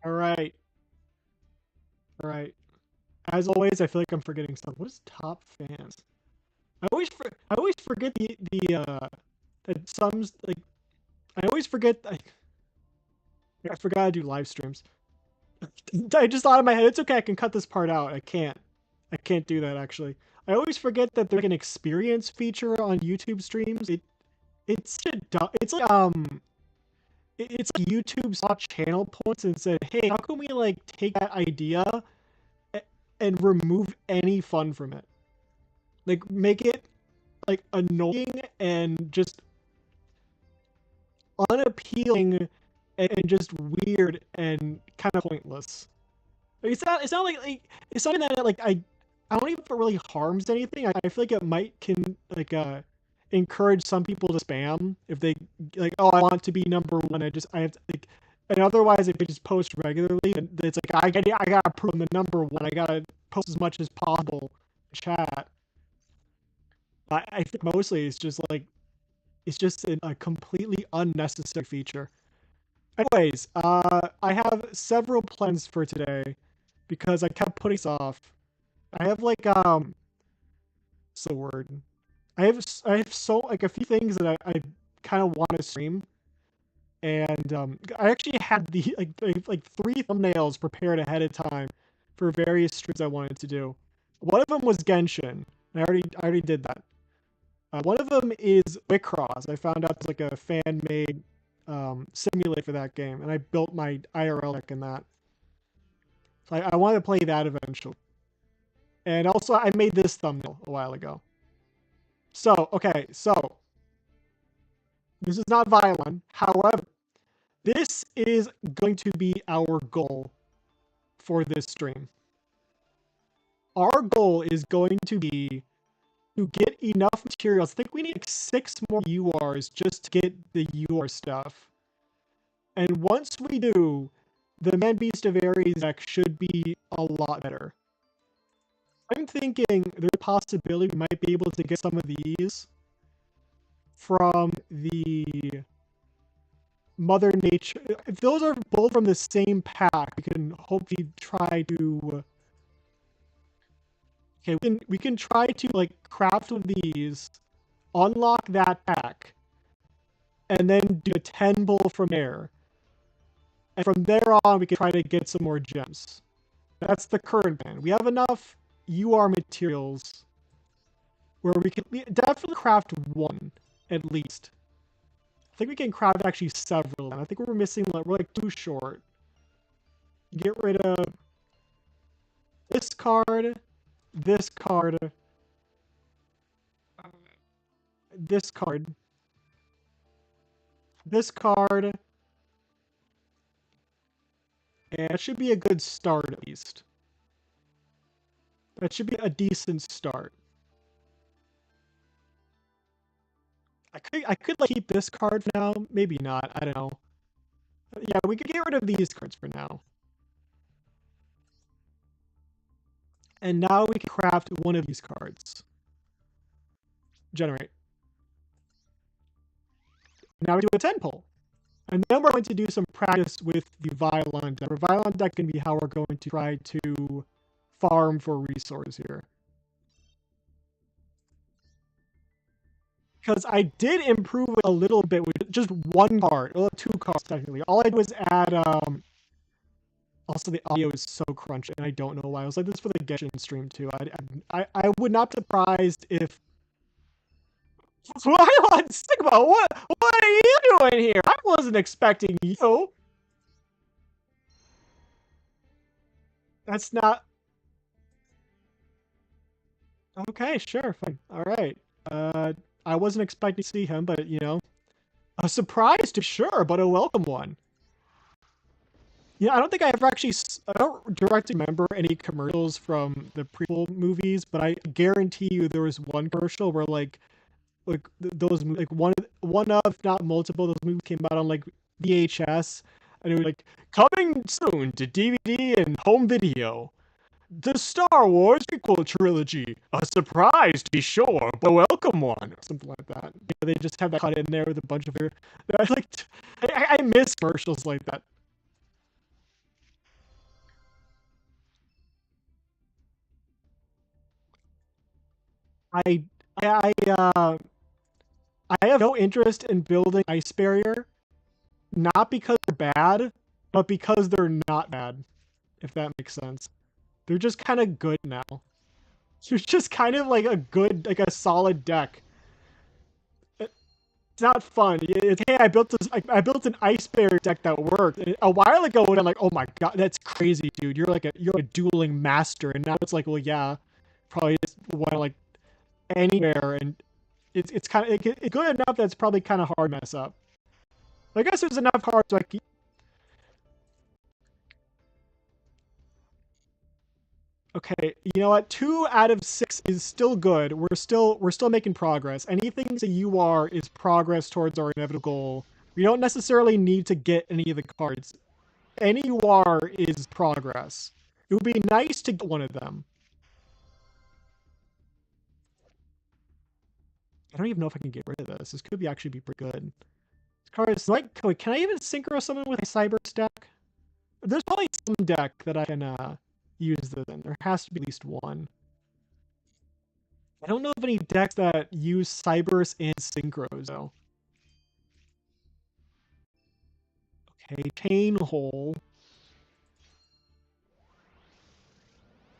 All right. All right. As always, I feel like I'm forgetting stuff. What is top fans? I always forget the that some like I always forget I forgot to do live streams. I just thought in my head, it's okay, I can cut this part out. I can't. I can't do that actually. I always forget that there's like an experience feature on YouTube streams. It's like it's like YouTube saw channel points and said, "Hey, how can we like take that idea and remove any fun from it? Like make it like annoying and just unappealing and just weird and kind of pointless." Like, it's not like it's something that I don't even if it really harms anything. I feel like it might can like encourage some people to spam if they like, oh, I want to be number one. I have to like, and otherwise if they just post regularly, and it's like I gotta prove I'm the number one. I gotta post as much as possible. Chat. I think mostly it's just like it's just a completely unnecessary feature. Anyways, I have several plans for today because I kept putting this off. I have like what's the word? I have so like a few things that I kind of want to stream, and I actually had the like three thumbnails prepared ahead of time for various streams I wanted to do. One of them was Genshin. I already did that. One of them is Wicross. I found out it's like a fan made simulator for that game, and I built my IRL deck in that. So I want to play that eventually. And also, I made this thumbnail a while ago. So, okay, so this is not Vylon. However, this is going to be our goal for this stream. Our goal is going to be to get enough materials. I think we need like 6 more URs just to get the UR stuff. And once we do, the Man Beast of Ares deck should be a lot better. I'm thinking there's a possibility we might be able to get some of these from the Mother Nature. If those are both from the same pack, we can hopefully try to. Okay, we can try to like craft one of these, unlock that pack, and then do a 10 pull from there. And from there on, we can try to get some more gems. That's the current plan. We have enough UR materials where we can definitely craft one at least. I think we can craft actually several. I think we're missing, we're like too short. Get rid of this card, this card, this card, this card, and it should be a good start at least. That should be a decent start. I could like keep this card for now, maybe not. I don't know. Yeah, we could get rid of these cards for now. And now we can craft one of these cards. Generate. Now we do a 10 pull. And then we're going to do some practice with the Vylon deck. Our Vylon deck can be how we're going to try to farm for resources here. Because I did improve it a little bit with just one card. Well, 2 cards technically. All I did was add also the audio is so crunchy and I don't know why. I was like this for the Genshin stream too. I would not be surprised if Vylon Sigma, what are you doing here? I wasn't expecting you. That's not okay, sure, fine. Alright. I wasn't expecting to see him, but you know, a surprise to sure, but a welcome one. Yeah, I don't think I ever actually. I don't directly remember any commercials from the prequel movies, but I guarantee you there was one commercial where those like one of if not multiple those movies came out on like VHS, and it was like coming soon to DVD and home video. The Star Wars prequel trilogy, a surprise to be sure, but a welcome one, or something like that. You know, they just have that cut in there with a bunch of. I miss commercials like that. I I I have no interest in building Ice Barrier, not because they're bad, but because they're not bad, if that makes sense. They're just kind of good now. It's just kind of like a good, like a solid deck. It's not fun. It's, hey, I built this. I built an Ice Bear deck that worked. And a while ago, and I'm like, oh my god, that's crazy, dude. You're a dueling master. And now it's like, well, yeah, probably just want to like anywhere, and it's kind of it's good enough that it's probably kind of hard to mess up. I guess there's enough cards like okay, you know what? 2 out of 6 is still good. We're still making progress. Anything that you are is progress towards our inevitable goal. We don't necessarily need to get any of the cards. Any you are is progress. It would be nice to get one of them. I don't even know if I can get rid of this. This could be actually be pretty good. This card is like, wait, can I even synchro someone with a cyber stack? There's probably some deck that I can use this in. There has to be at least one. I don't know of any decks that use Cybers and Synchros, though. Okay, Chain Hole.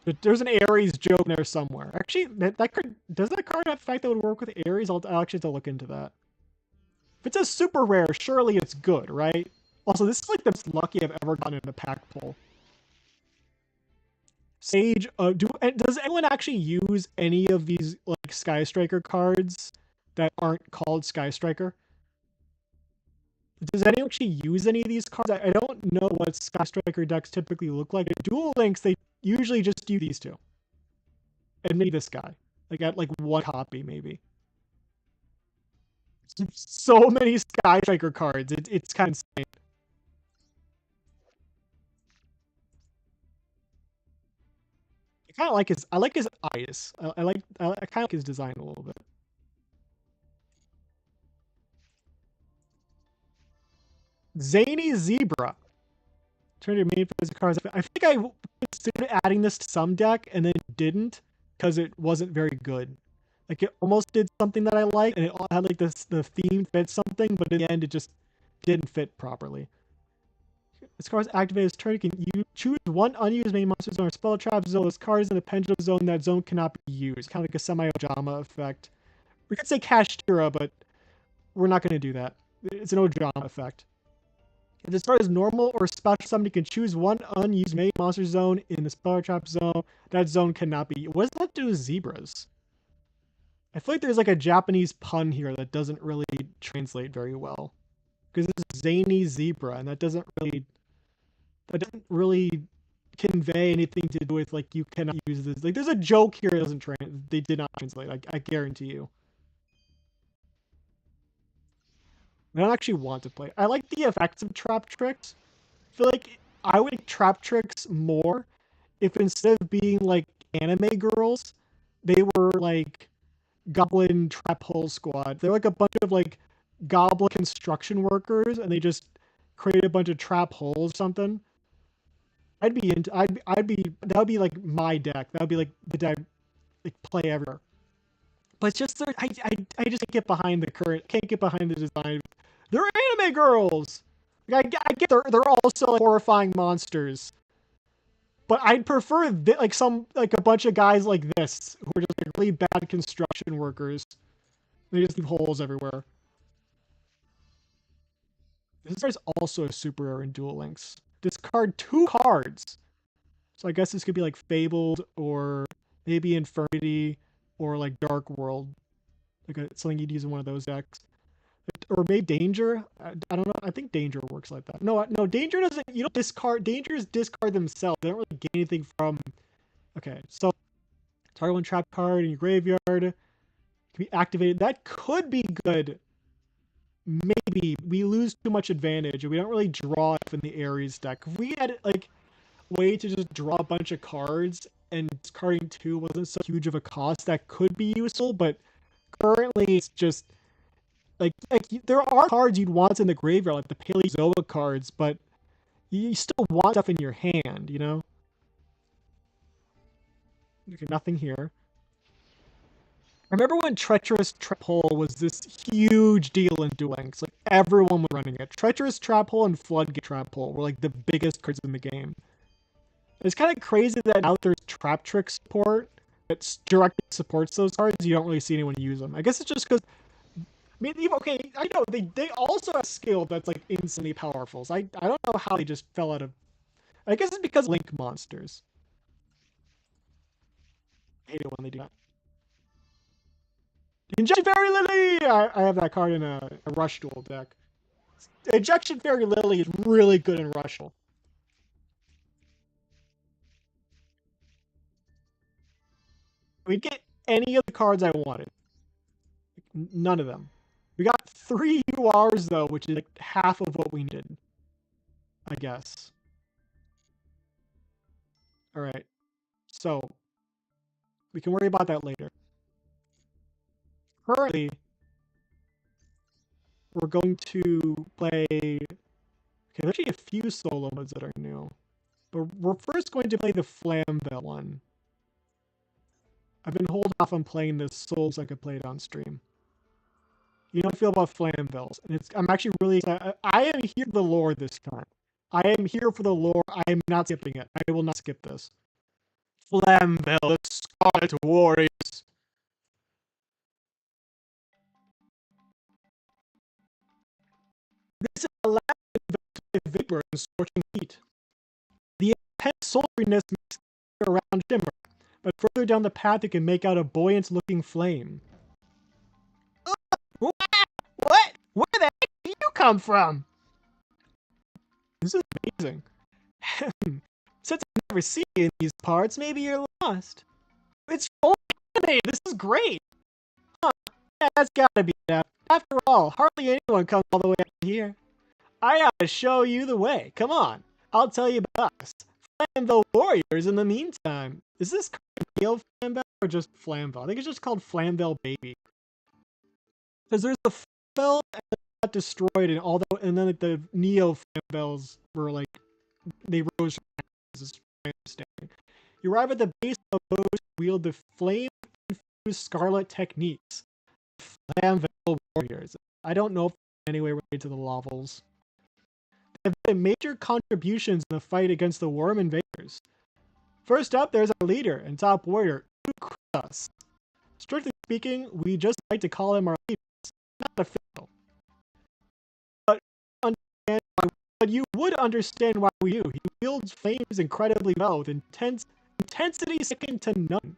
But there's an Ares joke there somewhere. Actually, that card, does that card have a fact that would work with Ares? I'll actually have to look into that. If it's a super rare, surely it's good, right? Also, this is like the most lucky I've ever gotten in a pack pull. Sage, does anyone actually use any of these like Sky Striker cards that aren't called Sky Striker? Does anyone actually use any of these cards? I don't know what Sky Striker decks typically look like. At Duel Links, they usually just do these two. And maybe this guy. Like at like one copy, maybe. So many Sky Striker cards. It's kind of insane. I kind of like his. I like his eyes. I kind of like his design a little bit. Zany Zebra. Turn your main phase cards. I think I considered adding this to some deck and then didn't because it wasn't very good. Like it almost did something that I liked, and it had like the theme fit something, but in the end it just didn't fit properly. This card's activated as turn. You can choose one unused main monster zone or spell trap zone. This card is in the pendulum zone. That zone cannot be used. Kind of like a semi-Ojama effect. We could say Kashtira, but we're not going to do that. It's an Ojama effect. If this card is normal or special summon, you can choose one unused main monster zone in the spell trap zone. That zone cannot be. What does that do with zebras? I feel like there's like a Japanese pun here that doesn't really translate very well. Because it's zany zebra, and that doesn't really convey anything to do with like you cannot use this. Like there's a joke here that doesn't they did not translate. I guarantee you. I don't actually want to play. I like the effects of trap tricks. I feel like I would like trap tricks more if instead of being like anime girls, they were like goblin trap hole squad. They're like a bunch of like goblin construction workers, and they just create a bunch of trap holes or something. I'd be that would be like my deck. That would be like the deck like play everywhere. But it's just I just can't get behind the current. Can't get behind the design. They're anime girls. Like, I get they're also like horrifying monsters. But I'd prefer like some like a bunch of guys like this who are just like really bad construction workers. They just leave holes everywhere. This card is also a super rare in Duel Links. Discard 2 cards. So I guess this could be like Fabled or maybe Infirmity or like Dark World. Like something you'd use in one of those decks. Or maybe Danger. I don't know. I think Danger works like that. No, Danger doesn't. You don't discard. Dangers discard themselves. They don't really gain anything from. Okay, so target one trap card in your graveyard can be activated. That could be good. Maybe we lose too much advantage, and we don't really draw it in the Ares deck. If we had like a way to just draw a bunch of cards and discarding 2 wasn't so huge of a cost, that could be useful. But currently, it's just like there are cards you'd want in the graveyard, like the Paleozoic cards, but you still want stuff in your hand, you know? Okay, nothing here. I remember when Treacherous Trap Hole was this huge deal in Duel Links. Like everyone was running it. Treacherous Trap Hole and Floodgate Trap Hole were like the biggest cards in the game. It's kind of crazy that now there's Trap Trick support that directly supports those cards. You don't really see anyone use them. I guess it's just because. I mean, okay, I know they also have skill that's like instantly powerful. So I don't know how they just fell out of. I guess it's because Link monsters. I hate it when they do that. Injection Fairy Lily! I have that card in a Rush Duel deck. Injection Fairy Lily is really good in Rush Duel. We get any of the cards I wanted. None of them. We got 3 URs though, which is like half of what we needed. I guess. Alright. So, we can worry about that later. Currently, we're going to play... Okay, there's actually a few solo modes that are new. But we're first going to play the Flamvell one. I've been holding off on playing this so I could play it on stream. You know how I feel about Flamvells, and I'm actually really excited. I am here for the lore this time. I am here for the lore. I am not skipping it. I will not skip this. Flamvell, the Scarlet Warriors. This is a last vapor and scorching heat. The intense sultriness makes it around shimmer, but further down the path it can make out a buoyant-looking flame. What? Where the heck did you come from? This is amazing. Since I've never seen you in these parts, maybe you're lost. It's fully animated. This is great. Huh. Yeah, that's gotta be it. After all, hardly anyone comes all the way up here. I gotta show you the way. Come on. I'll tell you about us. Flamvell Warriors in the meantime. Is this Neo Flamvell or just Flamvell? I think it's just called Flamvell Baby. Because there's the Flamvell and it got destroyed, and then like, the Neo Flamvells were like, they rose from is my understanding. You arrive at the base of those who wield the flame-infused scarlet techniques. Flamvell Warriors. I don't know if they're anyway related to the Lavels. They have made major contributions in the fight against the Worm Invaders. First up, there's our leader and top warrior, Ukrus. Strictly speaking, we just like to call him our leader. Not official. But you would understand why we do. He wields flames incredibly well with intensity second to none.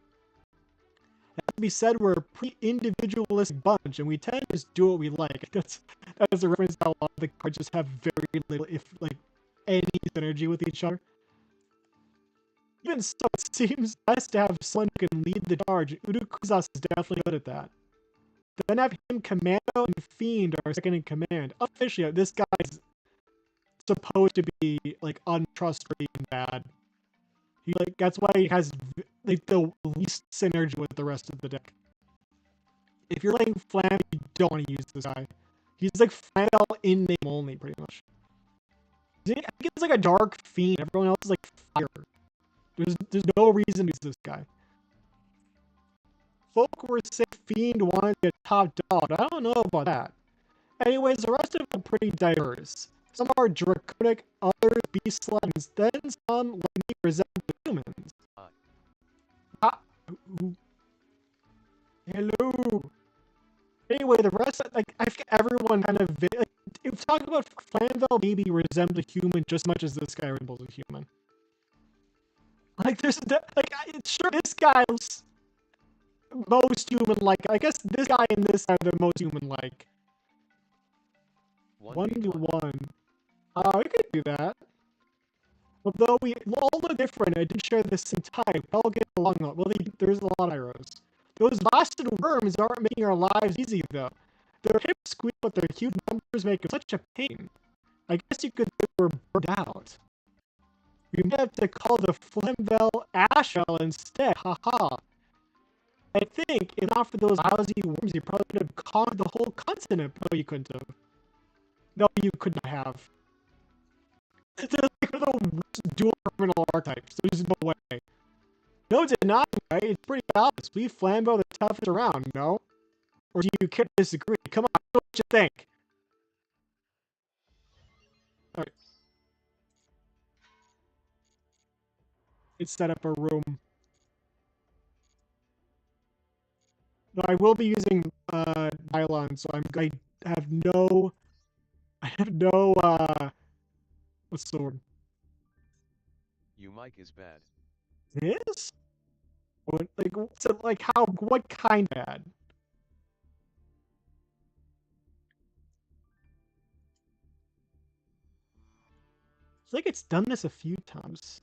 That to be said, we're a pretty individualistic bunch, and we tend to just do what we like. That is a reference to how a lot of the cards just have very little, if like, any synergy with each other. Even so, it seems best to have someone who can lead the charge. Urukuzas is definitely good at that. Then have him Commando and Fiend are second in command. Officially, this guy's supposed to be like untrustworthy and bad. He like that's why he has like the least synergy with the rest of the deck. If you're playing Flam, you don't want to use this guy. He's like Flamel in name only, pretty much. I think it's like a Dark Fiend. Everyone else is like Fire. There's no reason to use this guy. Folk were saying Fiend wanted to be a top dog. I don't know about that. Anyways, the rest of them are pretty diverse. Some are draconic, others beast-like, then some like me resemble humans. Hello. Anyway, the rest, like, I think everyone kind of, like, if talking about Flamvell, maybe resembles a human just as much as this guy resembles a human. Like, like, sure, this guy's most human-like. I guess this guy and this are the most human-like. 1v1. We could do that. Although we all look different, I didn't share the same type. We all get along. Well, there's a lot of heroes. Those blasted worms aren't making our lives easy, though. Their hips squeak, but their huge numbers make it such a pain. I guess you could say we're burned out. We may have to call the Flamvell Ashell instead, haha. I think, if not for those lousy worms, you probably could have conquered the whole continent. No, you couldn't have. No, you could not have. They're like the worst dual terminal archetypes. There's no way. No denying, right? It's pretty obvious. We Flambeau the toughest around, no? Or do you disagree? Come on, what you think? Alright. Let's set up a room. No, I will be using Vylon, so I have no what's the word? You mic is bad. It is? What, so like how, what kind of bad? I feel like it's done this a few times.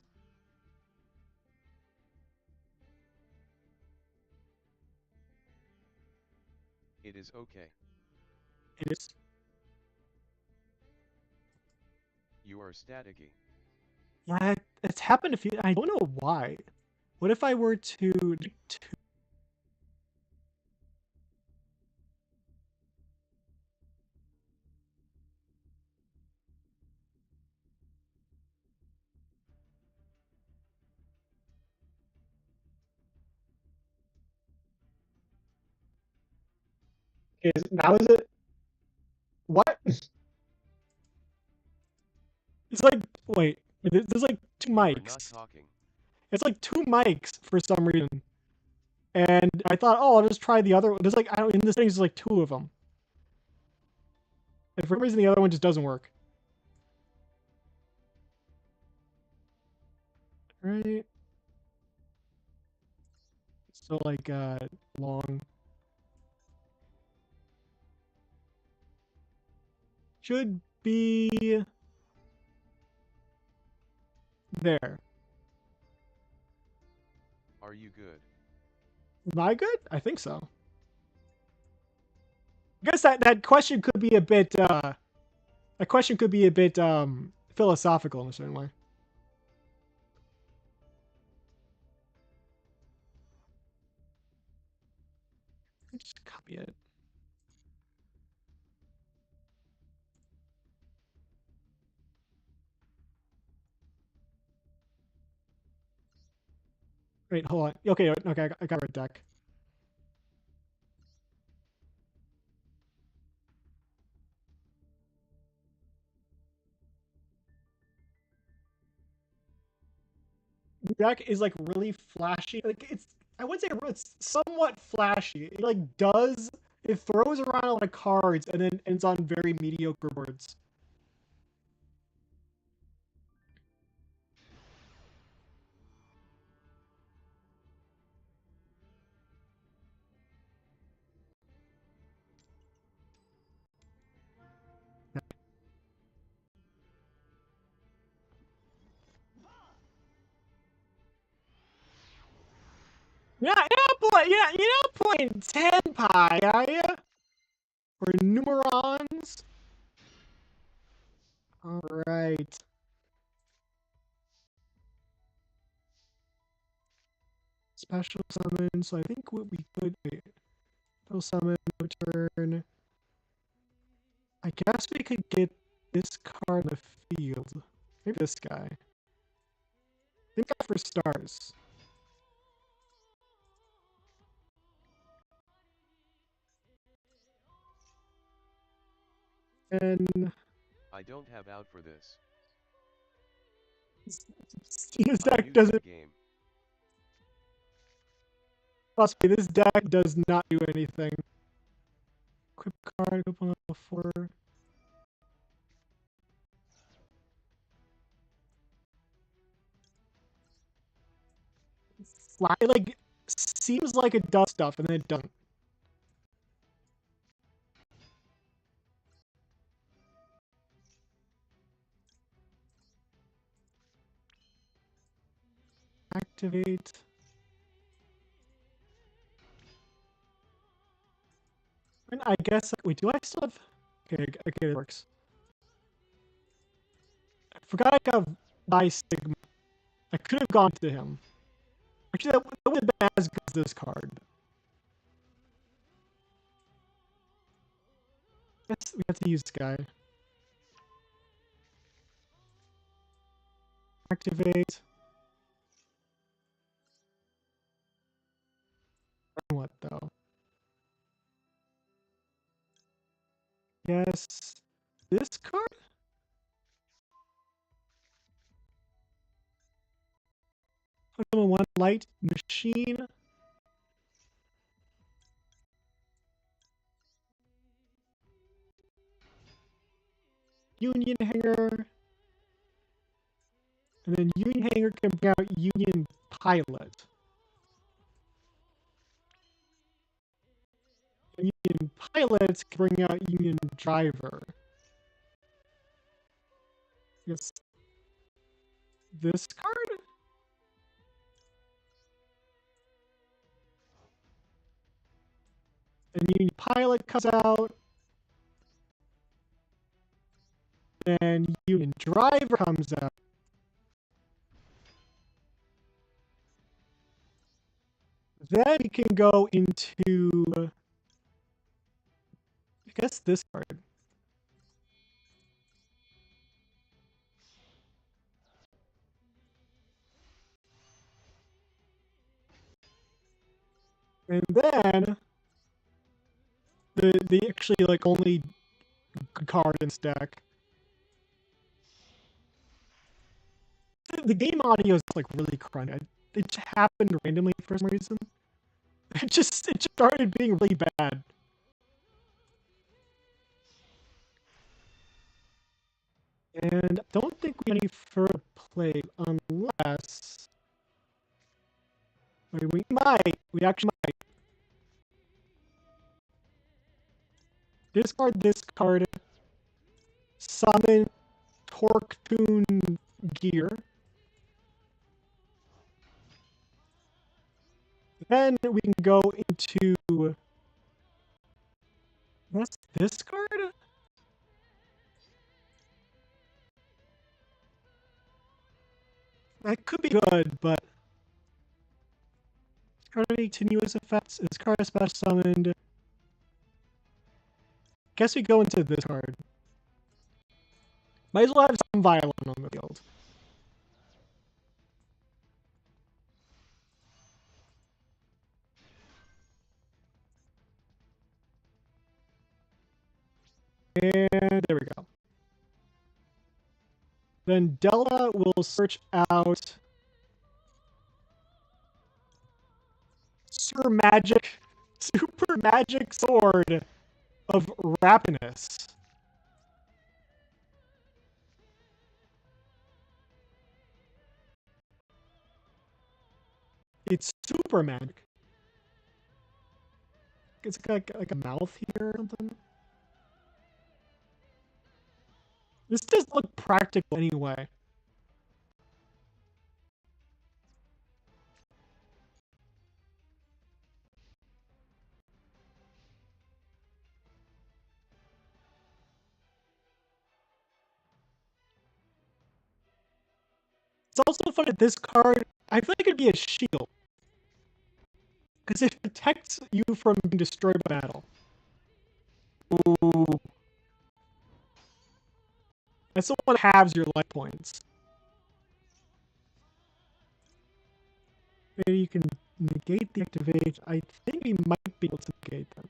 It is okay. It is. You are staticky. Yeah, it's happened a few. I don't know why. What if I were to now is it what? It's like wait, there's like two You are not mics. talking. It's like two mics for some reason. And I thought, oh, I'll just try the other one. There's like, I don't, in the settings, there's like two of them. And for some reason, the other one just doesn't work. Right? So like, long. Should be there. Are you good? Am I good? I think so. I guess that question could be a bit, that question could be a bit, philosophical in a certain way. Just copy it. Wait, hold on. Okay, okay, I got a deck. Deck is like really flashy. Like it's, I wouldn't say it's somewhat flashy. It like does, it throws around a lot of cards and then ends on very mediocre boards. You're not playing Tenpai, are you? Or Numerons? All right. Special summon. So I think what we could wait. Special summon, return. I guess we could get this card in the field. Maybe this guy. This guy for stars. And I don't have out for this. this I deck use doesn't. the game. Trust me, this deck does not do anything. Equip card, open up before. It like seems like it does stuff and then it doesn't. Activate. And I guess wait, do I still have? Okay, okay, it works. I forgot I got Vylon Sigma. I could have gone to him. Actually, that would have been as good as this card. Guess we have to use this guy. Activate. guess this card? One light machine. Union hanger. And then Union hanger can bring out Union pilot. Union pilots can bring out Union driver. Yes. This card? And Union pilot comes out. And Union driver comes out. Then we can go into, I guess, this card. And then the actually like only good card in stack. The game audio is like really crunchy. It just happened randomly for some reason. It just started being really bad. And I don't think we have any further play unless we might. We actually might. Discard this card. Summon Torque Tune Gear. Then we can go into. What's this card? That could be good, but card any continuous effects. This card is special summoned. Guess we go into this card. Might as well have some Vylon on the field. And there we go. Then Delta will search out Super Magic Sword of Rapinus. It's super magic. It's got like a mouth here or something. This doesn't look practical anyway. It's also fun that this card, I feel like it'd be a shield. Because it protects you from being destroyed by battle. Ooh. That's the one that halves your life points. Maybe you can negate the activation. I think we might be able to negate them.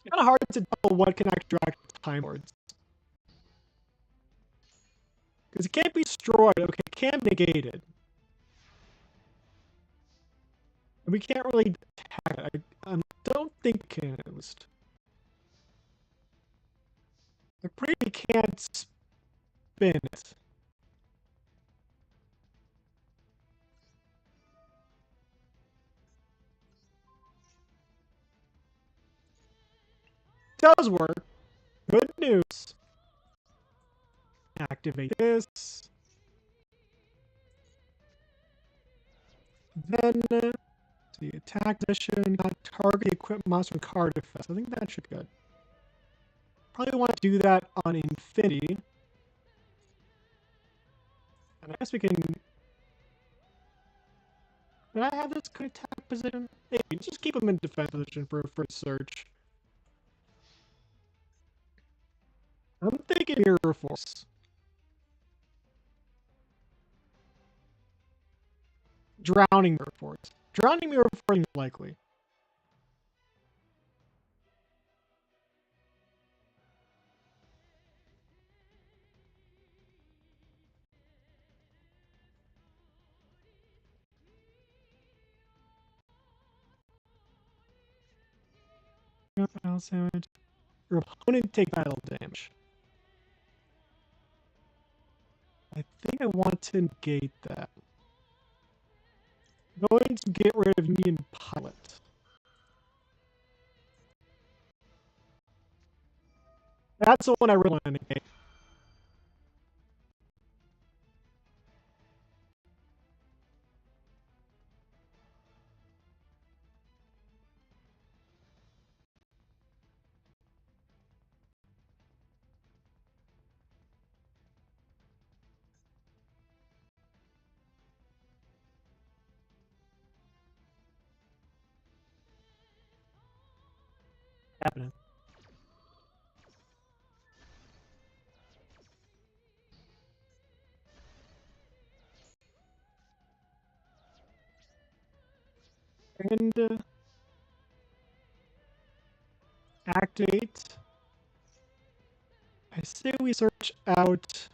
It's kind of hard to tell what can actually interact Time Lords. Because it can't be destroyed. Okay, it can be negated. And we can't really attack it. I don't think it can, at least. I pretty can't spin it. Does work. Good news. Activate this. Then the attack position, not target the equipped monster and card effects. I think that should be good. Probably want to do that on Infinity. And I guess we can. Did I have this good attack position? Hey, just keep him in defense position for search. I'm thinking Mirror Force. Drowning Mirror Force. Drowning Mirror Force is likely. battle damage. Your opponent take battle damage. I think I want to negate that. I'm going to get rid of Union Pilot. That's the one I really want to negate. Happening. And activate. I say we search out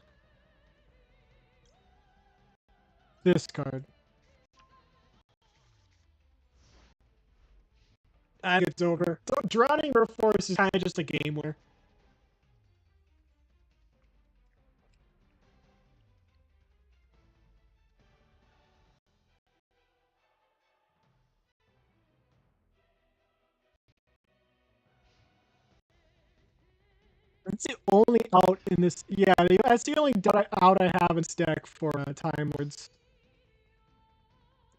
this card. I think it's over. So drowning Earth Force is kind of just a game where that's the only out in this. Yeah, that's the only out I have in stack for Time Lords.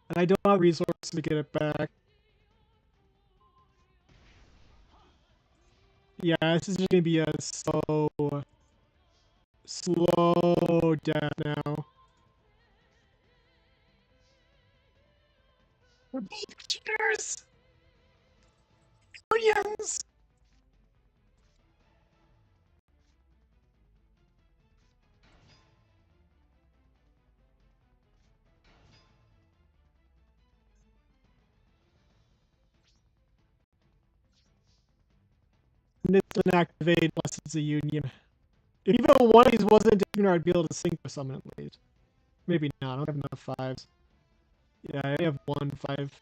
And I don't have resources to get it back. Yeah, this is just gonna be a slow death now. We're both cheaters! Millions! And this doesn't activate unless it's a union. If even one of these wasn't a union, I'd be able to sync with someone at least. Maybe not, I don't have enough 5s. Yeah, I have 1 5.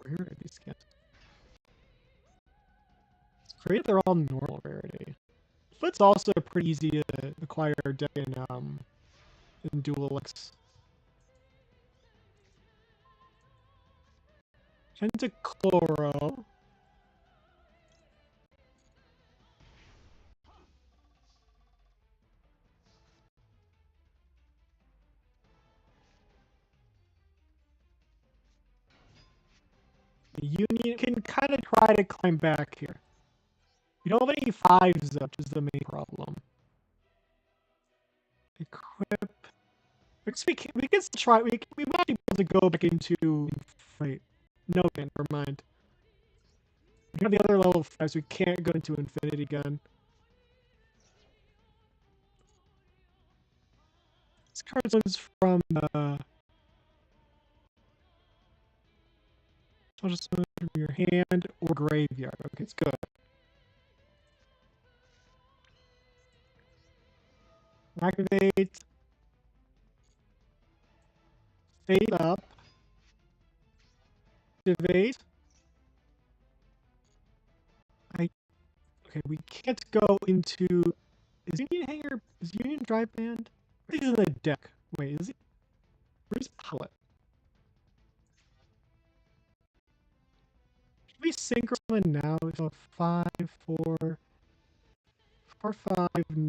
Where are these cats? It's great they're all normal rarity. Foot's also pretty easy to acquire deck in Duel X. Pentachloro. The Union can kind of try to climb back here. You don't have any 5s though, which is the main problem. Equip. We can still try. We might be able to go back into. Wait. No, never mind. We have the other level 5s. We can't go into Infinity Gun. This card is from. I'll just from your hand or graveyard. Okay, it's good. Activate. Fade up. Activate. Okay, we can't go into. Is Union Hanger? Is Union Dry Band? He's in the deck. Wait, is he? Where's Palette? Should we sync someone now? So 5, 4, 4, 5,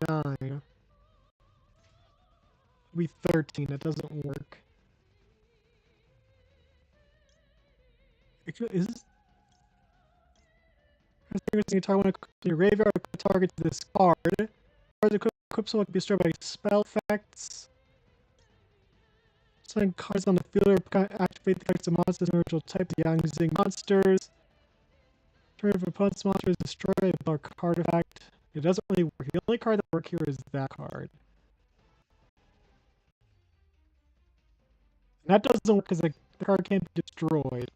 9. We 13. That doesn't work. Is this? Target your graveyard target to this card. Cards equipped so it can be destroyed by spell effects. Send cards on the field activate the effects of monsters and original type the using monsters. Turn of opponent's monster is destroyed by a card effect. It doesn't really work. The only card that works here is that card. And that doesn't work because the card can't be destroyed.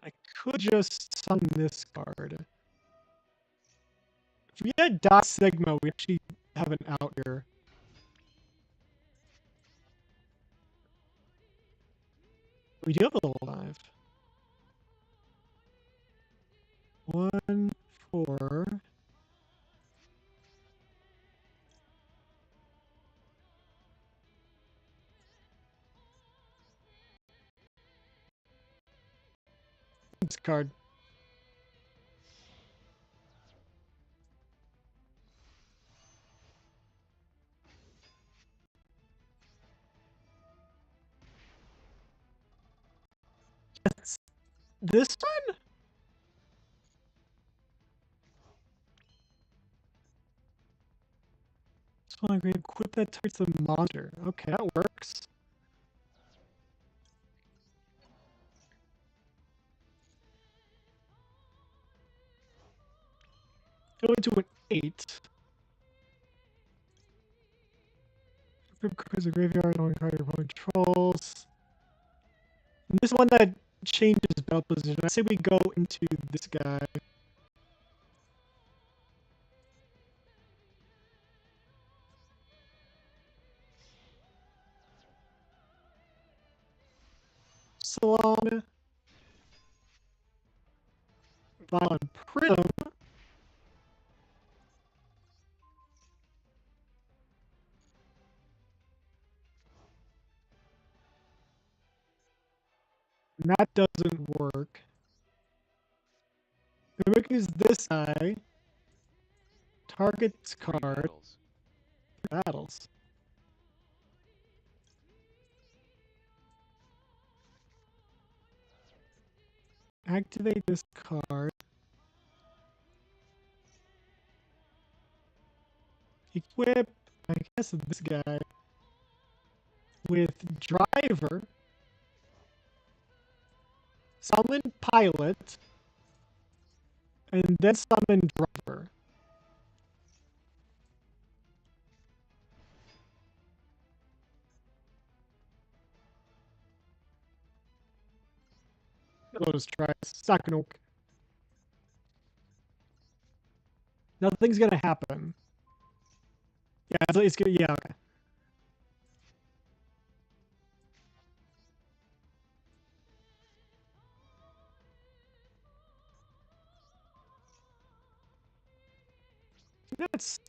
I could just summon this card. If we had Vylon Sigma, we actually have an out here. We do have a little live. 1, 4. This card. That's this one? So I agree. Equip that targets the monster. Okay, that works. Go into an 8. Equip cards the graveyard on card your opponent controls. And this one that changes battle position. I say we go into this guy. Salon. Vylon Prism. And that doesn't work. Then we can use this guy. Target's card. Battles. Activate this card. Equip, I guess, this guy with Driver. Summon Pilot. And then summon Driver. Let's try. It's not gonna work. Nothing's gonna happen. Yeah, it's gonna. Yeah, okay. That's.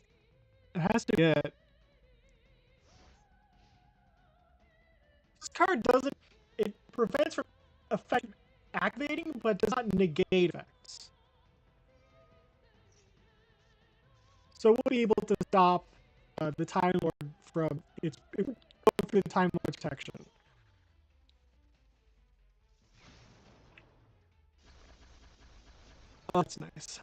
It has to get. This card doesn't. It prevents from effect activating, but does not negate effects. So we'll be able to stop the Time Lord from its going through the Time Lord's protection. Oh, that's nice.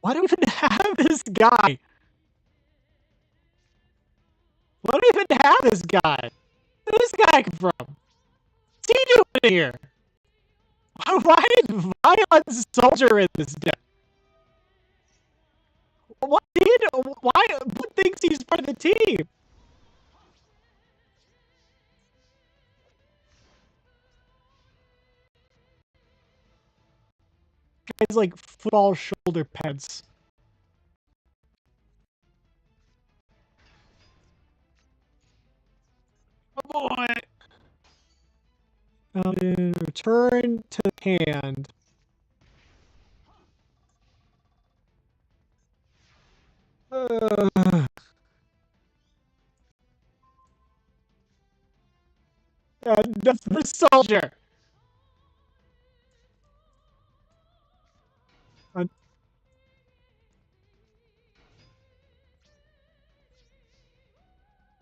Why do we even have this guy? Why do we even have this guy? Where did this guy come from? What's he doing here? Why is Vylon Soldier in this deck? What did? Why? Who thinks he's part of the team? Guy's like football shoulder pads. Oh boy. Return to hand. That's the soldier.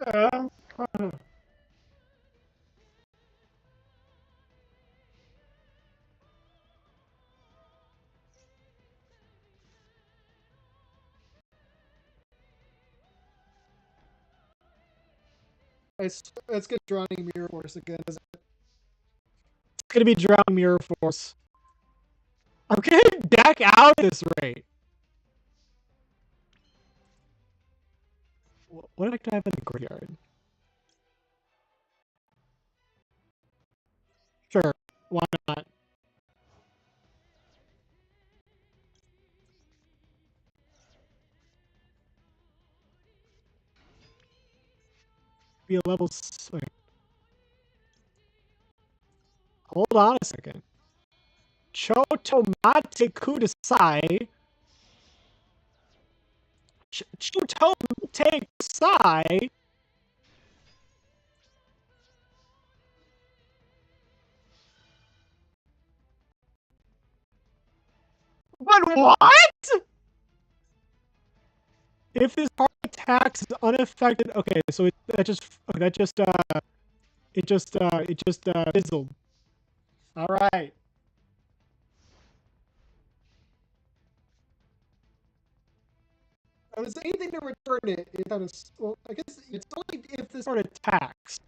Uh, Let's get Drowning Mirror Force again. It's gonna be Drowning Mirror Force. I'm getting back out at this rate. What effect do I have in the graveyard? Sure, why not? level. Wait. Hold on a second. Chotomate kudasai. Chotomate kudasai. But what? If this heart attacks is unaffected, okay, so that just fizzled. All right. Is there anything to return it? Well, I guess it's only if this heart attacks,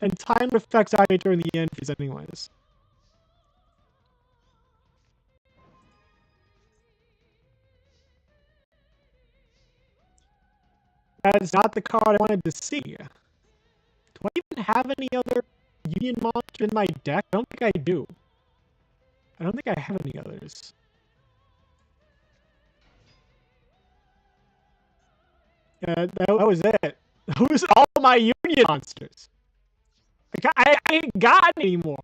and time effects die during the end phase, anyways. That is not the card I wanted to see. Do I even have any other Union monster in my deck? I don't think I do. I don't think I have any others. Yeah, that was it. That was all my Union monsters. I ain't got any more.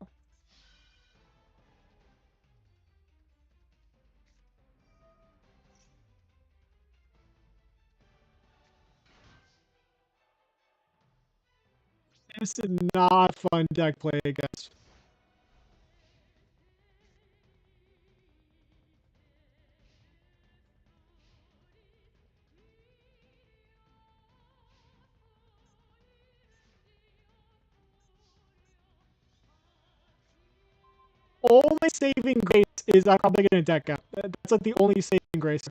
This is not fun deck play against. Only saving grace is I'm probably gonna deck out. That's like the only saving grace.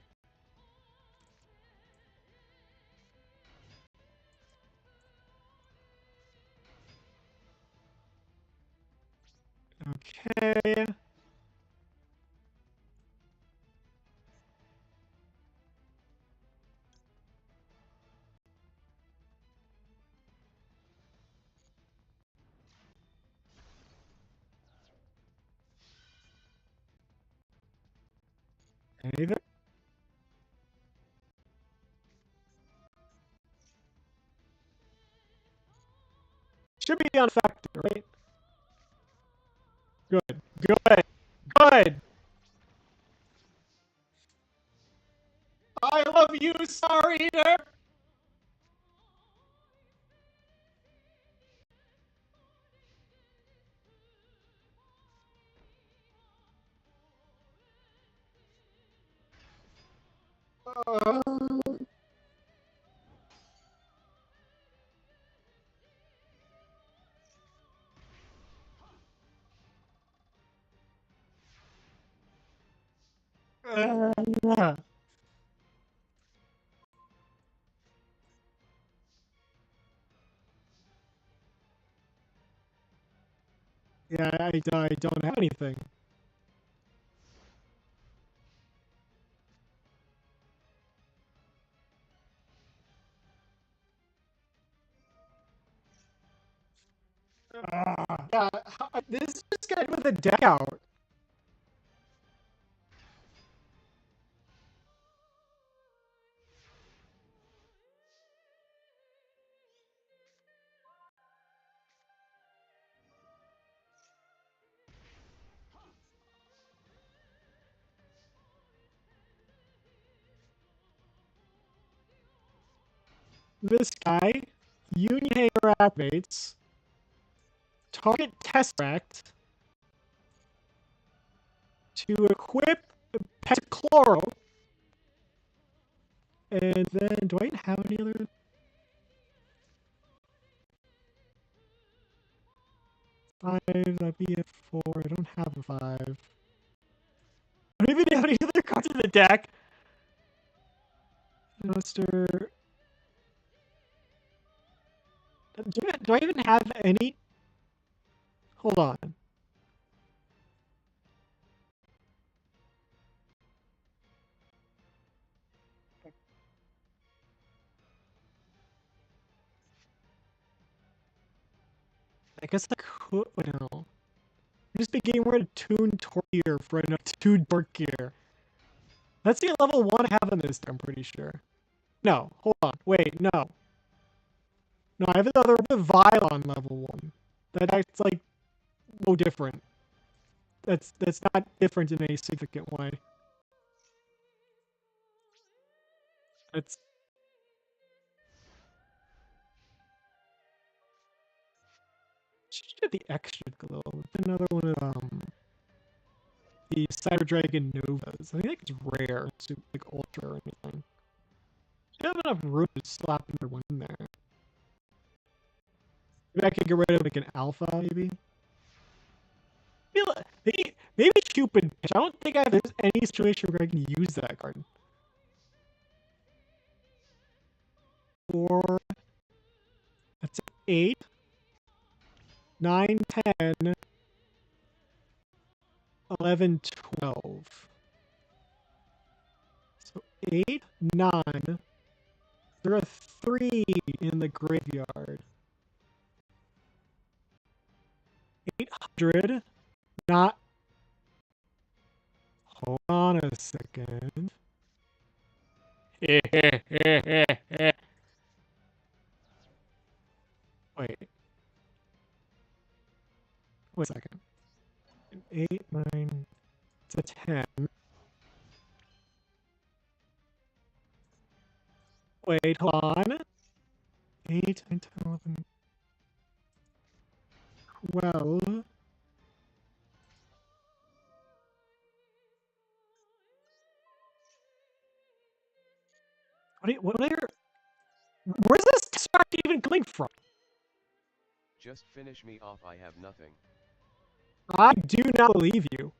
Okay. Anything? Should be unaffected, right? Good. Good. Good. I love you, Star Eater. Yeah, I don't have anything. Yeah, this just guy with a deck out. This guy, Union Hanger activates, target Tesseract to equip Pentachloro, and then do I even have any other? Five, that'd be a 4. I don't have a 5. I don't even have any other cards in the deck. Monster. Do I even have any? Hold on. I guess I could. No. I'm just beginning where to tune Torgear for enough to Torgear. Let's see a level 1 I have in this, I'm pretty sure. No, hold on. Wait, no. No, I have another Vylon level 1. That's like no different. That's not different in any significant way. It's should get the extra glow. Another one of the Cyber Dragon Novas. I think it's rare, super like ultra or anything. I have enough room to slap another one in there. Maybe I could get rid of like an alpha, maybe. Maybe Cupid Pitch. I don't think there's any situation where I can use that card. Four. That's 8, 9, 10, 11, 12. So 8, 9. There are 3 in the graveyard. 800. Not. Hold on a second. Wait. Wait a second. 8, 9 to 10. Wait, hold on. 8, 9, 10, 11, 12. Where's this spark even coming from? Just finish me off, I have nothing. I do not believe you.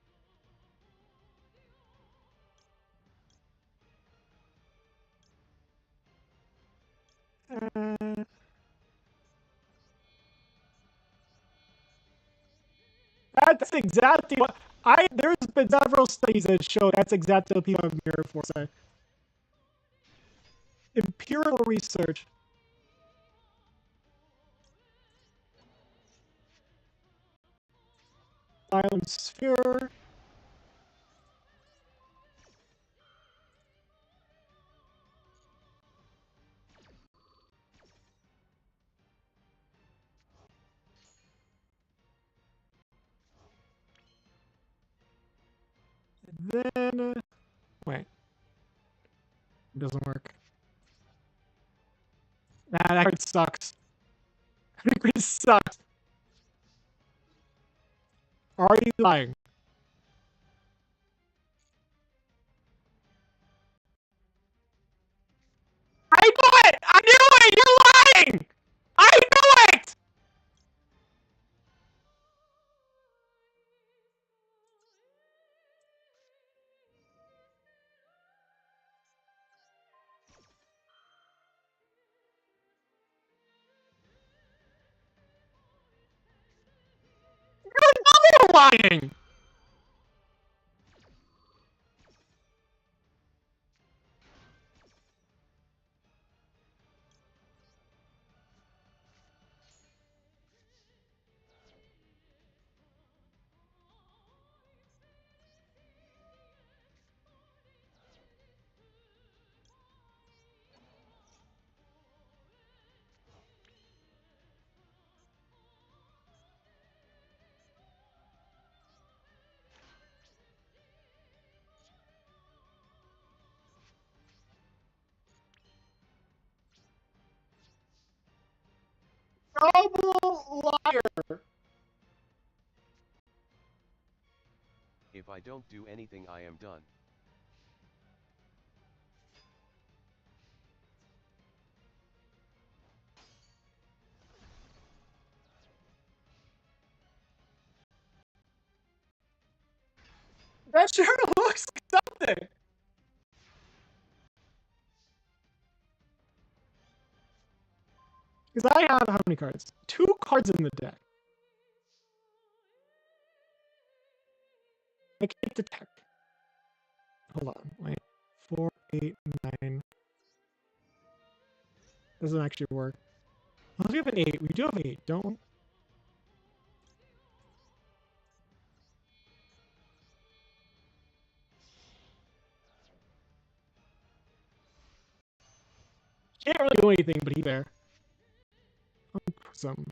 That's exactly what there's been several studies that show that's exactly what people have mirror for say. Empirical research. Vylon Sphere. And then wait. It doesn't work. That card sucks. That card sucks. Are you lying? I knew it! I knew it! You're lying! I knew it! You're lying! Noble liar! If I don't do anything, I am done. That sure looks like something! Because I have how many cards? 2 cards in the deck. I can't detect. Hold on, wait. 4, 8, 9. Doesn't actually work. Unless we have an 8. We do have an 8, don't we? Can't really do anything, but he's there. Prism.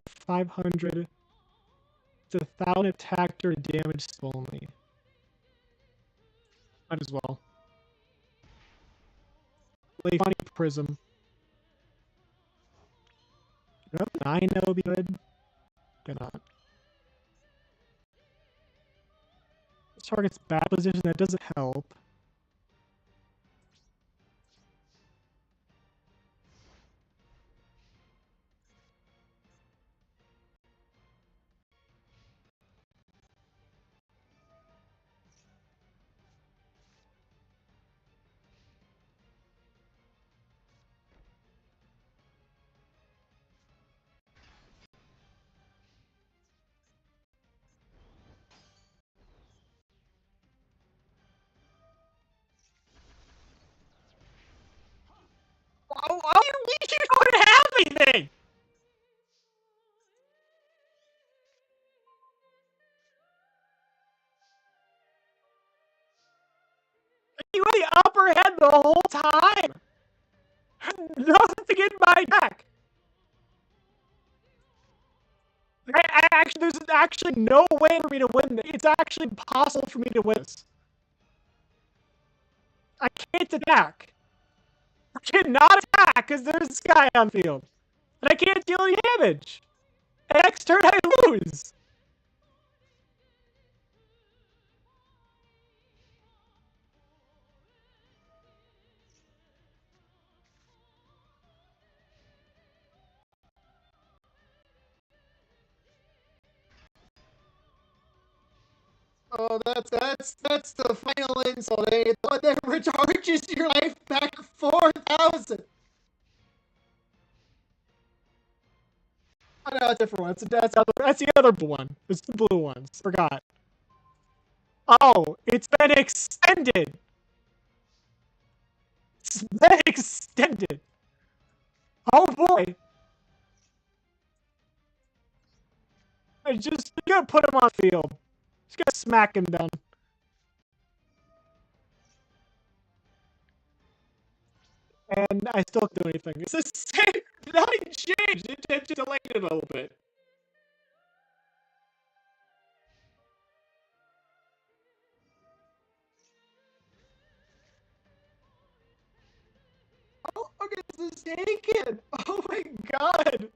500. It's 1,000 attack or damage only. Might as well. Funny Prism. You know, 9 that would be good. Gonna. This target's bad position, that doesn't help. Oh, you don't have anything! You had the upper hand the whole time! Nothing to get my deck! There's actually no way for me to win this. It's actually impossible for me to win this. I can't attack. I cannot attack because there's this guy on the field. And I can't deal any damage. And next turn I lose. Oh, that's the final insult, eh? The one that recharges your life back 4,000. Oh, no, it's a different one. That's the other blue one. It's the blue ones. Forgot. Oh, it's been extended. It's been extended. Oh boy. I just gotta put him on field. Just gotta smack him down. And I still don't do anything. It's the same. Nothing changed. It just delayed it a little bit. Oh, look at this taken. Oh my god.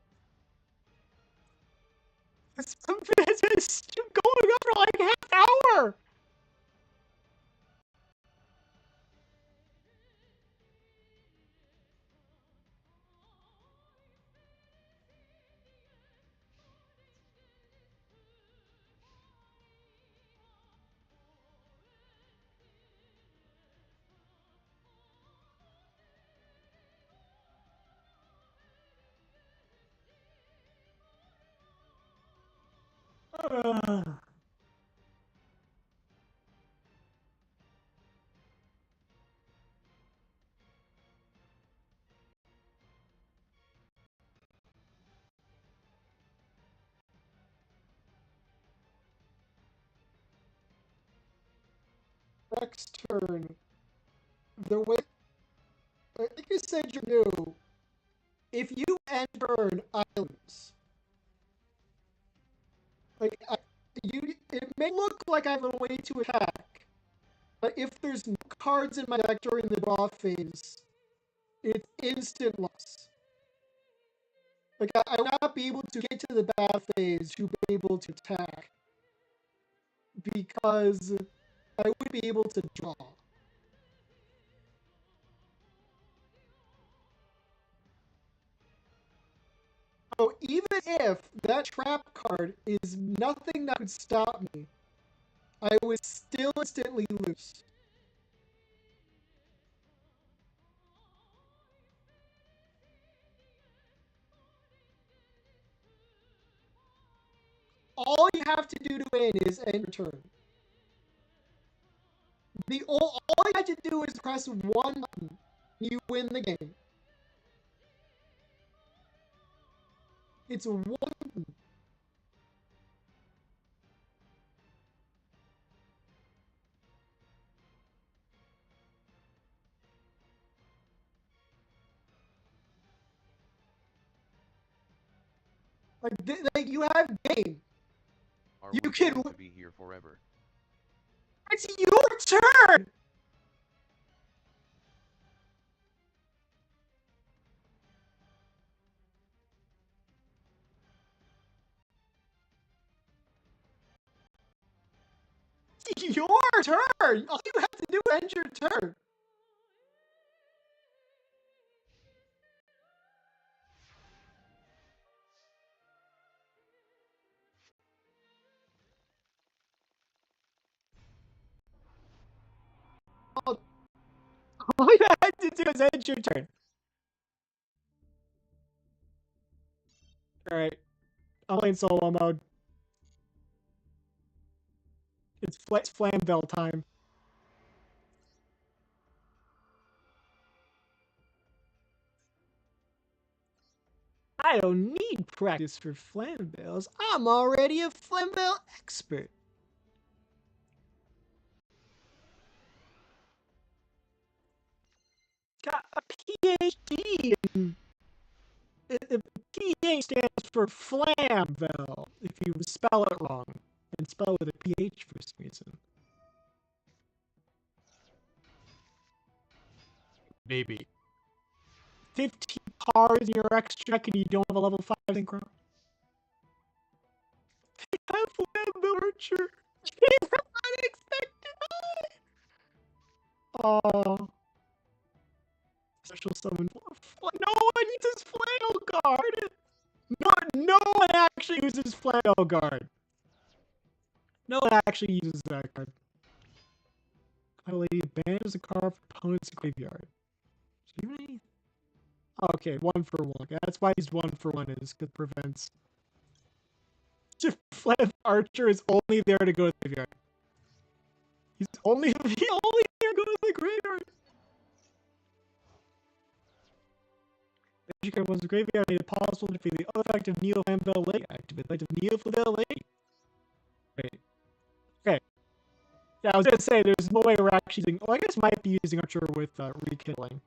It's been going on for like half an hour. Next turn. The way I think you said you knew. If you end burn, I lose. Like it may look like I have a way to attack, but if there's no cards in my deck during the draw phase, it's instant loss. Like I will not be able to get to the battle phase to be able to attack because I would be able to draw. So even if that trap card is nothing that could stop me, I would still instantly lose. All you have to do to win is end your turn. All you have to do is press one button. You win the game. It's one button. Like you have game. Are You we can- going to be here forever? It's your turn. It's your turn. All you have to do is end your turn. All you have to do is end your turn. Alright. I'm playing solo mode. It's Flame Bell time. I don't need practice for Flame Bells. I'm already a Flame Bell expert. Got a PhD in... PH stands for Flam Bell, if you spell it wrong. And spell it with a PH for some reason. Maybe. 15 cards in your extra deck and you don't have a level 5 synchro. I have Flam Bell Archer. Came from unexpected high. Oh. Special summon. No one uses Flannel Guard! No one actually uses Flannel Guard. No one actually uses that card. My lady abandons a card for opponent's graveyard. Okay, 1-for-1. That's why he's 1-for-1 is because it prevents. Flannel Archer is only there to go to the graveyard. He's only there to go to the graveyard. Magic card was the graveyard made it possible to defeat the effective Neo Flame Bell Lake. Activate the Neo Flame Bell Lake. Wait. Okay. Yeah, I was gonna say there's no way we're actually using. Oh, I guess might be using Archer with rekilling.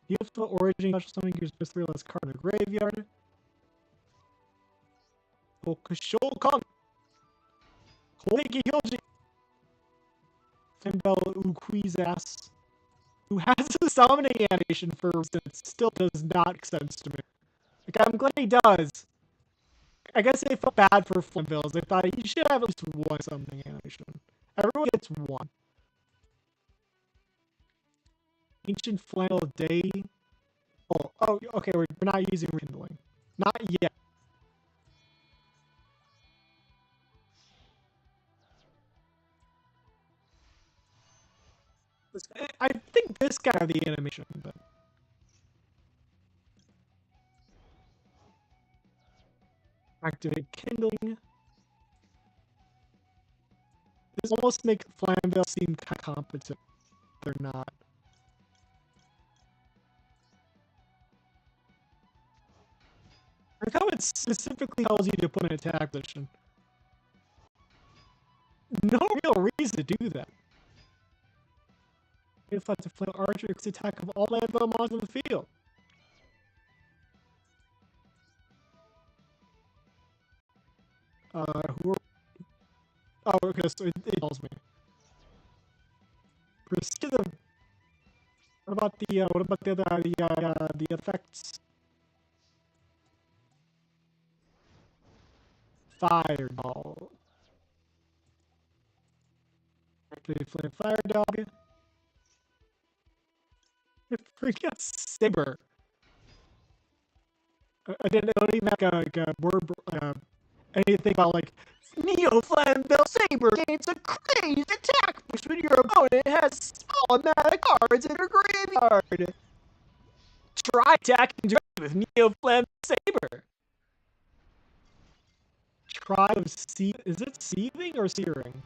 Neo Flame Origin special summoning gives plus 3 less card in the graveyard. Okashokan. Kolegi Hyoji. Flame Bell Uquizass. Who has a summoning animation for a reason that still does not make sense to me. Like, I'm glad he does. I guess they felt bad for Flame Bells. They thought he should have at least one summoning animation. Everyone gets one. Ancient Flannel Day. Oh, okay, we're not using Rekindling. Not yet. I think this guy had the animation, but... Activate Kindling. This almost makes Flamvale seem kind of competent. They're not. I like how it specifically tells you to put an attack position. No real reason to do that. If I have to play Archer, it's attack of all Flamvale monsters in the field. Who are... Oh, okay, so it tells me. Proceed the... What about the effects? Fireball. Activate Flame Fire Dog. Freaking Saber. I didn't even make a word, anything about like Neo Flamvale Saber gains a crazy attack boost when your opponent has small amount of cards in her graveyard. Try attacking directly with Neo Flamvale Saber. Tribe of is it seething or searing?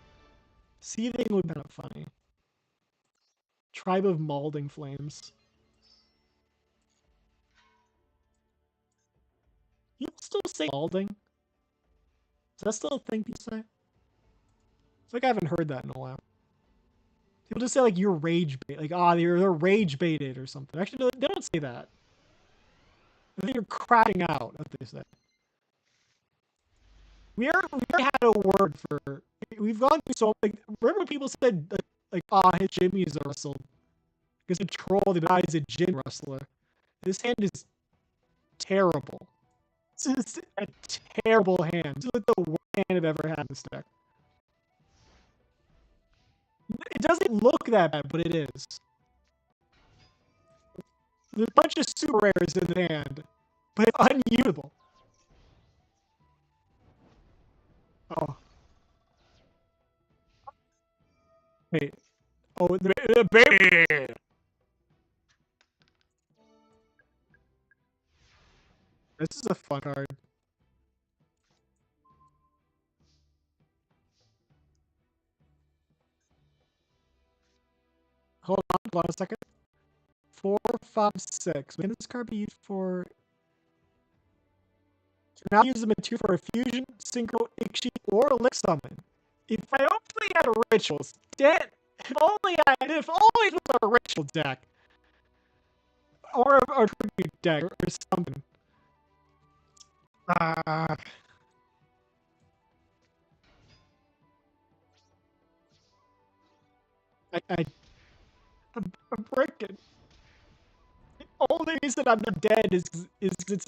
Seething would be kind of funny. Tribe of Malding Flames. People still say Malding? Is that still a thing people say? It's like I haven't heard that in a while. People just say like you're rage bait, like they're rage baited or something. Actually, no, they don't say that. I think you're crashing out. That's what they say. we already had a word for. We've gone through so like. Remember when people said his Jimmy is a wrestle because a troll the guy is a gym wrestler. This hand is terrible. This is a terrible hand. This is like the worst hand I've ever had in this deck. It doesn't look that bad, but it is. There's a bunch of super rares in the hand, but it's unusable. Oh. Wait. Oh, the baby! This is a fun card. Hold on a second. 4, 5, 6. When this card be used for? Can I use the material for a fusion, synchro, Ikshi, or lick summon? If I only had rituals, if only it was a ritual deck, or a tribute deck, or something. I'm breaking. The only reason I'm not dead is it's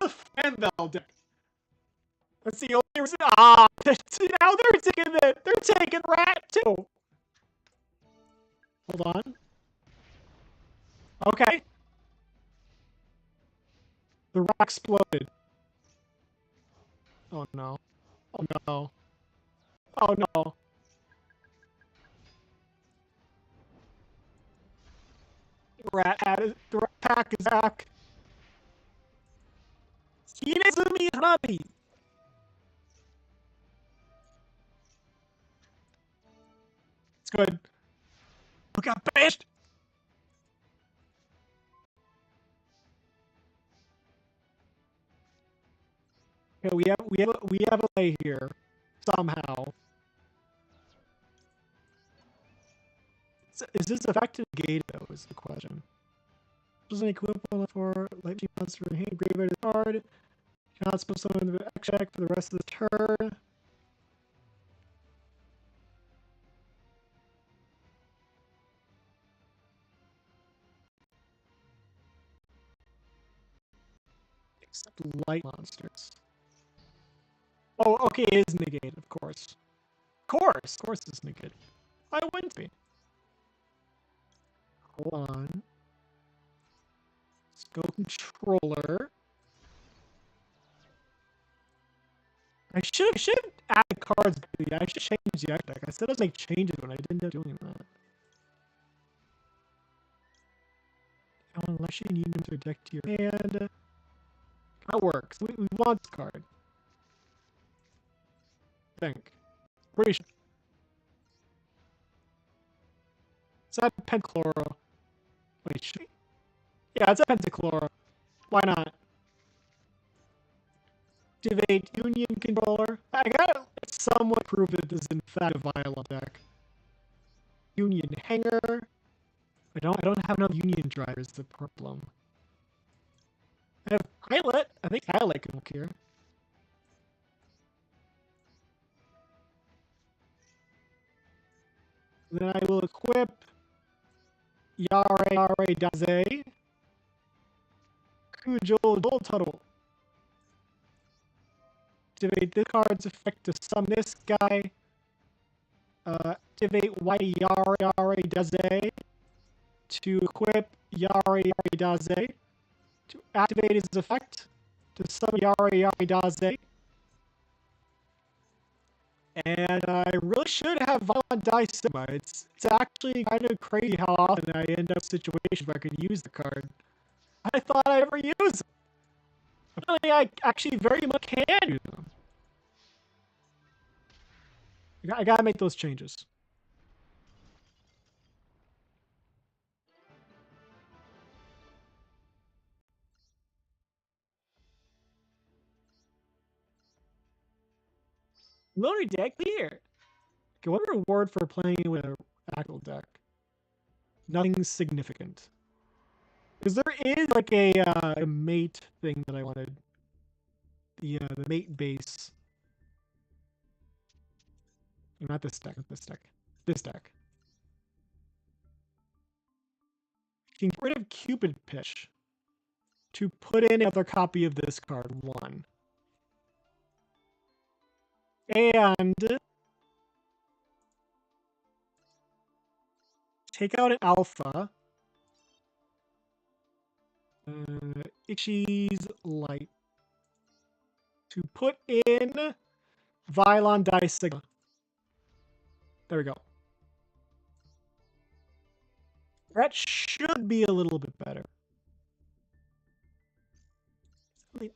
a fan bell deck. That's the only reason. Now they're taking rat too. Hold on. Okay. The rock exploded. Oh no. Oh no. Oh no. The rat pack is back. Hinezumi Hanabi. It's good. We got bashed. Okay, we have a play here somehow. Is this effective gate though? Is the question. Doesn't equivalent for light monster in hand graveyard card. Cannot spell someone in the check for the rest of the turn. Except light monsters. Oh, okay, it is negated, of course. Of course it's negated. I wouldn't be. Hold on. Let's go controller. I should add cards. I should change the deck. I said I was make changes when I didn't end up doing that. Unless you need them to deck to your hand. That works. We want this card. I think. Pretty sure. Is that Pentachloro? Wait, should we? Yeah, it's a Pentachloro. Why not? Activate Union Controller. I gotta somewhat prove it is in fact a Vylon deck. Union Hanger. I don't have enough Union drivers, the problem. I have Pilot. I think Pilot can work here. Then I will equip Yare Daze. Kujo Dual Tuttle. Activate this card's effect to summon this guy. Activate Yare Daze to equip Yare Daze. To activate his effect to summon Yare Daze. And I really should have Vylon Sigma. It's actually kind of crazy how often I end up in situations where I could use the card. I thought I'd ever use them. Apparently, I actually very much can use them. I gotta make those changes. Loader deck here. Okay, what reward for playing with an actual deck? Nothing significant. Because there is like a mate thing that I wanted. The mate base. Not this deck, this deck. This deck. You can get rid of Cupid Pitch to put in another copy of this card, 1. And take out an Alpha. Itchy's Light. To put in Vylon Sigma. There we go. That should be a little bit better. A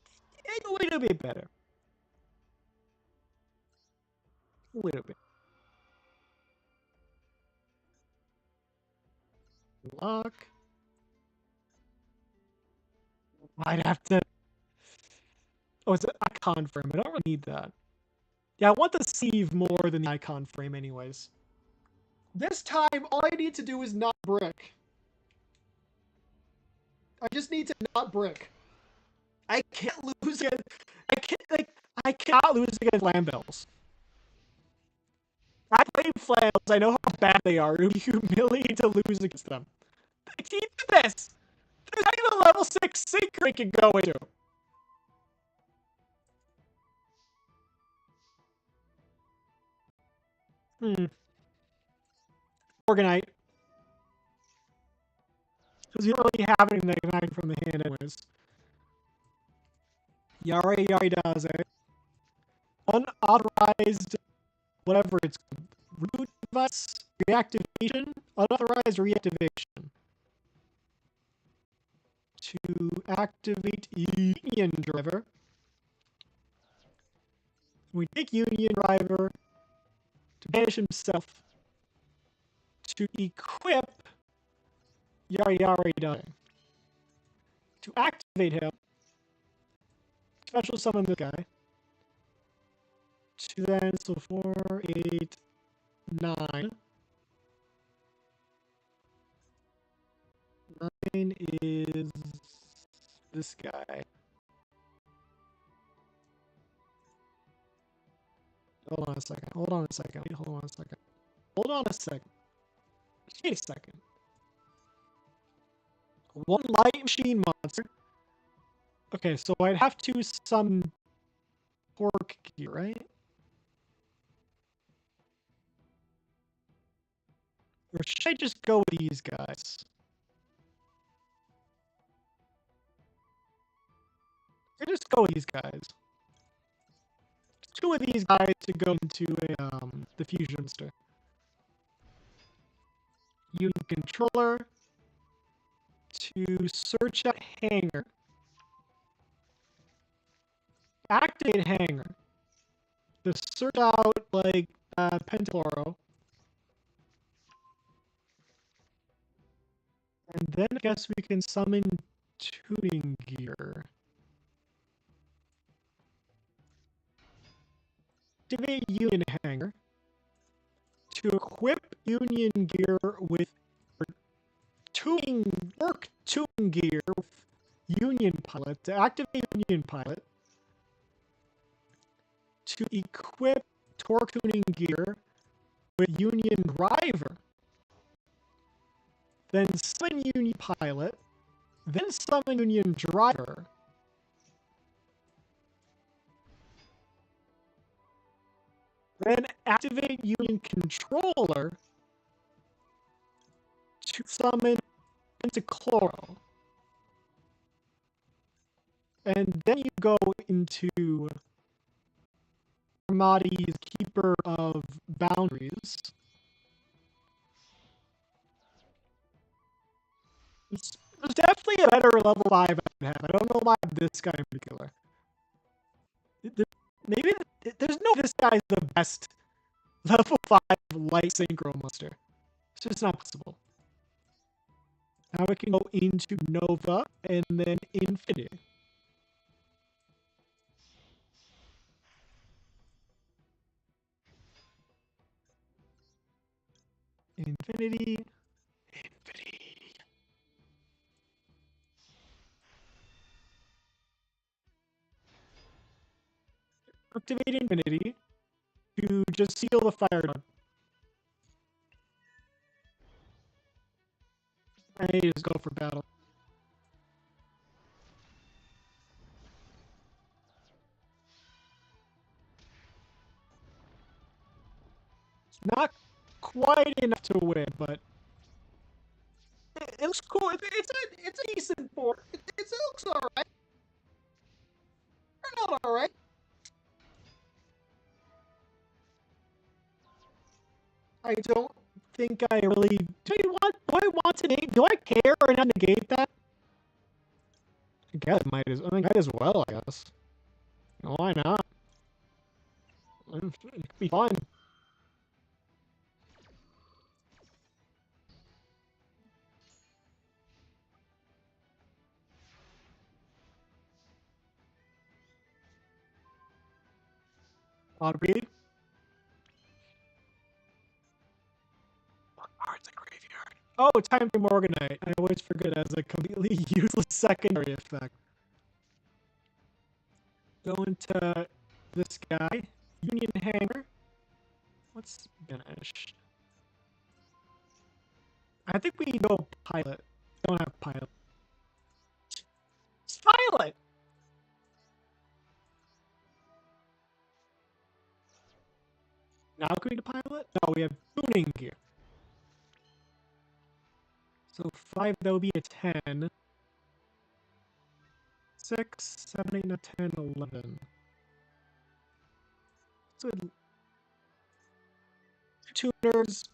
little bit better. A little bit. Lock. I'd have to... Oh, it's an icon frame. I don't really need that. Yeah, I want the sleeve more than the icon frame anyways. This time, all I need to do is not brick. I just need to not brick. I can't lose against... I cannot lose against Flambells. I played Flambells. I know how bad they are. It would be humiliating to lose against them. I keep this. There's not even a level 6 Sinker I can go into. Organite. Because you don't really have anything that can hide from the hand anyways. Yare Daze. Unauthorized, whatever it's called. Root device, reactivation, unauthorized reactivation. To activate Union Driver. We take Union Driver to banish himself. To equip Yare Daze. To activate him, special summon this guy. To then, so 4, 8, 9. 9 is this guy. Hold on a second. Hold on a second. Hold on a second. Hold on a second. Wait a second. 1 light machine monster. Okay, so I'd have to summon Pork here, right? Or should I just go with these guys? I just go with these guys. 2 of these guys to go into a the fusion monster. Union controller to search out Hanger. Activate Hanger. To search out like Pentafloro. And then I guess we can summon Tuning Gear. Activate Union Hanger. To equip Union Gear with tuning gear with Union Pilot. To activate Union Pilot. To equip Torque Tuning Gear with Union Driver. Then summon Union Pilot. Then summon Union Driver. Then activate Union Controller to summon Pentachloro. And then you go into Armadi's Keeper of Boundaries. There's definitely a better level 5 I could have. I don't know why this guy in particular. Maybe there's no this guy's the best level 5 light synchro monster. It's just not possible. Now we can go into Nova and then Infinity. Infinity. Activate Infinity to just seal the fire dog. I need to just go for battle. It's not quite enough to win, but it looks cool. It's a decent board. It looks alright. Turned out alright. I don't think I really do. Do I want to negate? Do I care or not negate that? I guess it might as might as well. I guess. Why not? It could be fun. Read. Cards a graveyard. Oh, time for Morganite. I always forget it as a completely useless secondary effect. Go into this guy. Union Hanger. What's Banish? I think we can go Pilot. Don't have Pilot. It's Pilot! Now can we do Pilot? No, we have Tuning Gear. So 5, that would be a 10. 6, 7, 8, 9, 10, 11. So tuners,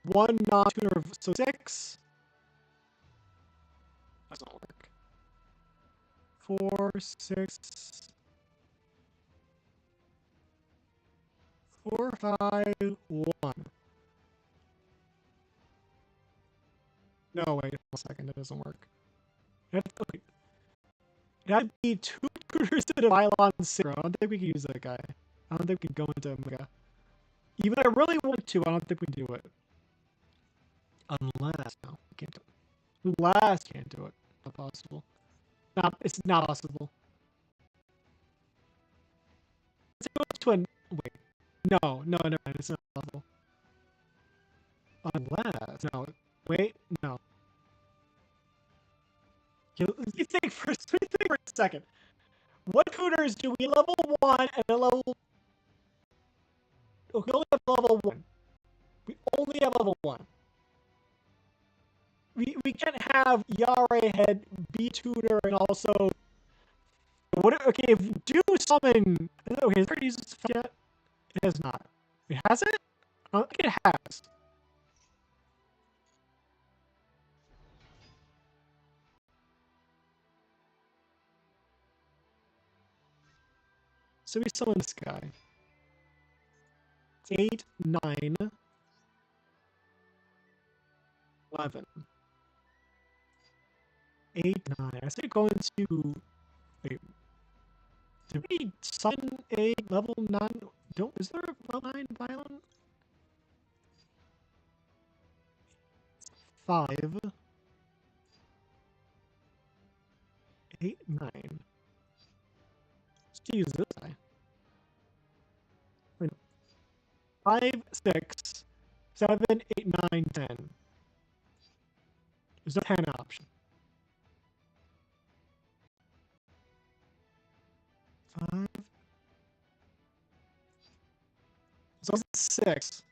1 non-tuner, so 6. That doesn't work. 4, 6, 4, 5, 1. No, wait a second, it doesn't work. Okay. It had to be 2 tutors to the Vylon Sigma. I don't think we can use that guy. I don't think we can go into Omega. Even if I really want to, I don't think we do it. Unless, no, we can't do it. Unless can't do it. Not possible. It's not possible. Let's go to a, wait. No, never mind, it's not possible. Unless, no, wait, no. You think for a second. What tutors do we level 1 and a level... Oh, we only have level 1. We only have level 1. We can't have Yare head, B tutor, and also... What? Okay, if we do summon... Okay, has it already used this yet? It has not. It has it? I don't think it has. So we summon this guy. 8, 9, 11. 8, 9. I say go into... Wait. Did we summon a level 9? Is there a level 9 Vylon? 5. 8, 9. Let's use this guy. Wait. 5, 6, 7, 8, 9, 10. There's no 10 option. 5. So it's 6.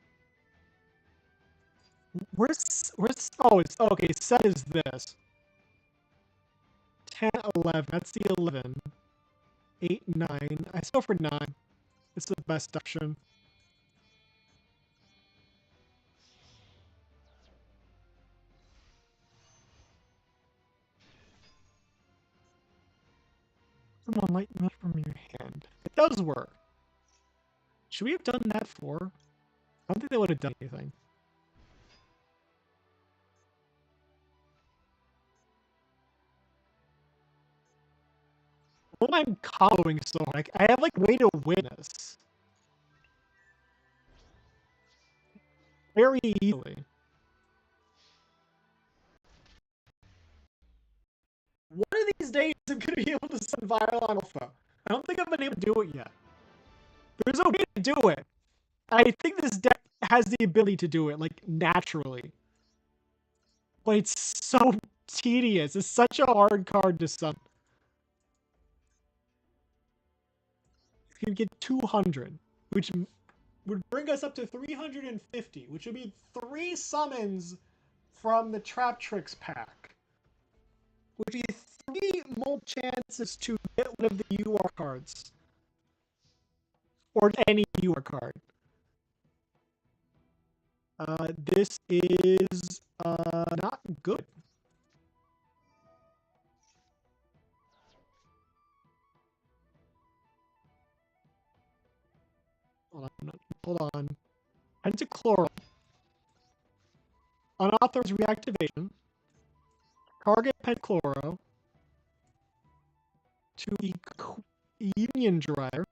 Where's oh, it's okay, 7 is this. 10, 11, that's the 11. 8, 9. I still for 9. It's the best option. Come on, light me from your hand. It does work. Should we have done that for? I don't think they would have done anything. What am I comboing so hard? I have like way to win this. Very easily. One of these days I'm going to be able to send Vylon Alpha. I don't think I've been able to do it yet. There's a way to do it. I think this deck has the ability to do it, like, naturally. But it's so tedious. It's such a hard card to summon. You can get 200, which would bring us up to 350, which would be 3 summons from the Trap Tricks pack. Which would be 3 more chances to get one of the UR cards. Or any UR card. This is not good. Hold on. Pentachloral. Unauthorized reactivation. Target Pentachloro. To Union Driver.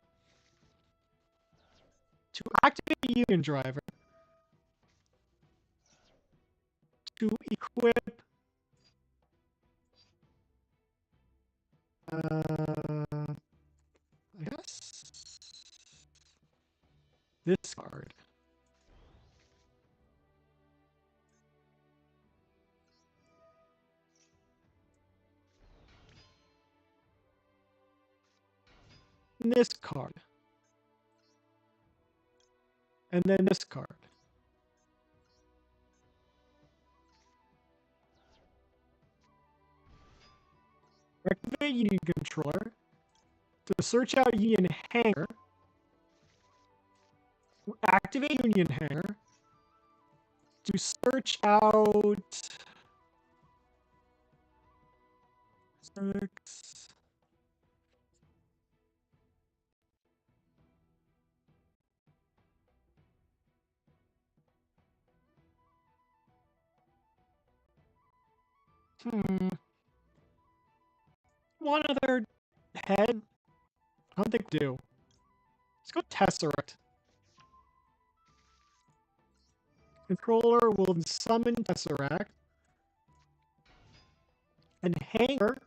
To activate the Union Driver. To equip I guess this card. And this card. And then this card. Activate Union Controller to search out Union Hanger. Activate Union Hanger to search out 6. One other head? I don't think we do. Let's go Tesseract. Controller will summon Tesseract. And Hanger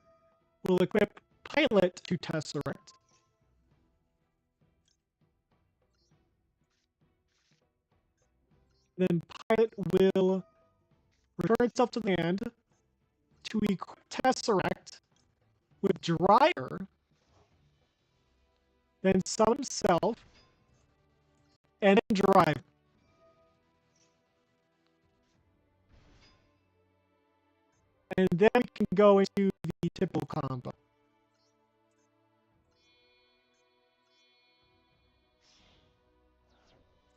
will equip Pilot to Tesseract. Then Pilot will return itself to the hand to equip Tesseract with Driver, then summon Self, and then Drive. And then we can go into the typical combo.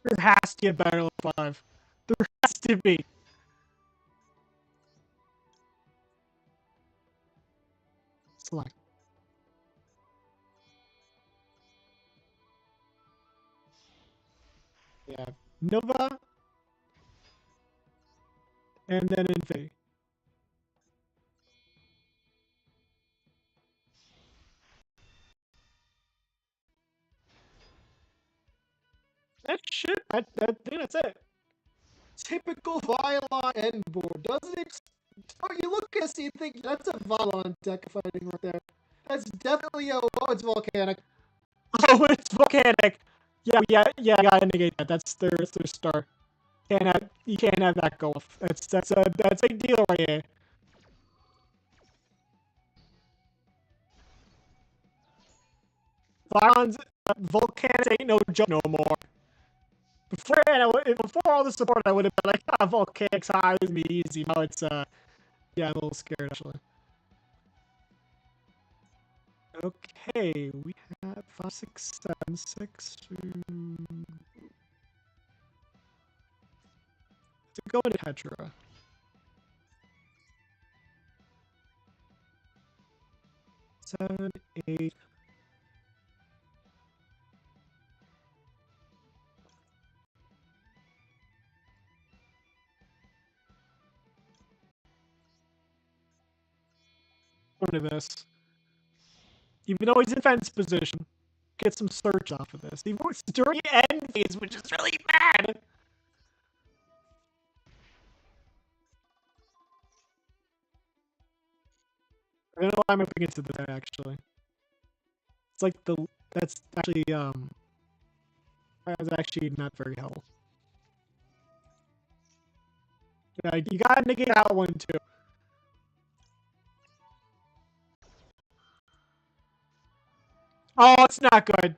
There has to be a Battle of 5. There has to be. Select. Yeah. Nova. And then Infinity. I think that's it. Typical Vylon end board. Doesn't it? Oh, you look at this, you think that's a Vylon deck fighting right there. That's definitely a. Oh, it's volcanic. Oh, it's volcanic. Yeah. I gotta negate that. That's their star. You can't have that go off. That's a big deal right here. Vylon's volcanics ain't no joke no more. Before all the support, I would have been like, volcanics high with me easy. Now it's yeah, I'm a little scared actually. Okay, we have 5, 6, 7, 6. To go into Petra. Seven, 8. One of this. Even though he's in fence position, get some search off of this. He works during end phase, which is really bad. I don't know why I'm up against this actually. It's like that's actually That's actually not very helpful. You gotta negate that one too. Oh, it's not good.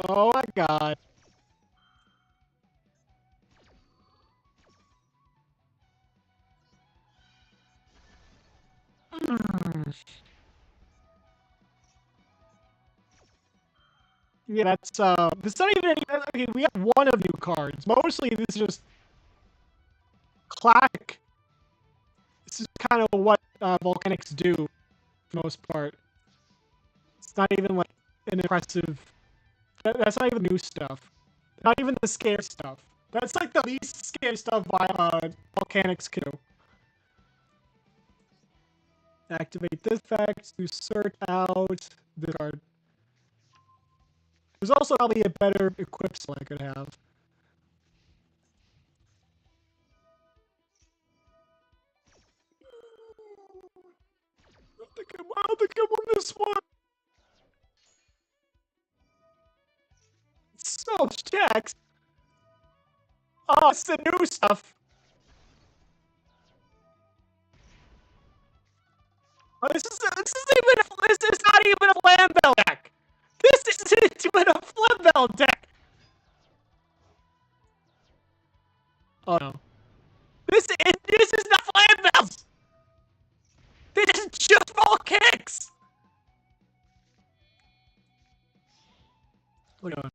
Oh my god. Yeah, that's this is not even any, okay, we have one of new cards. Mostly this is just classic. This is kind of what volcanics do for the most part. It's not even like an impressive that's not even new stuff. Not even the scary stuff. That's like the least scary stuff volcanics can do. Activate this effect to search out this card. There's also probably a better equip spell I could have. I don't think I won this one. It's so jacked. Oh, it's the new stuff. Oh, this is not even a Flambell deck. This isn't even a Flambell deck. Oh no. This is not Flambells. This is just volcanics. Hold on.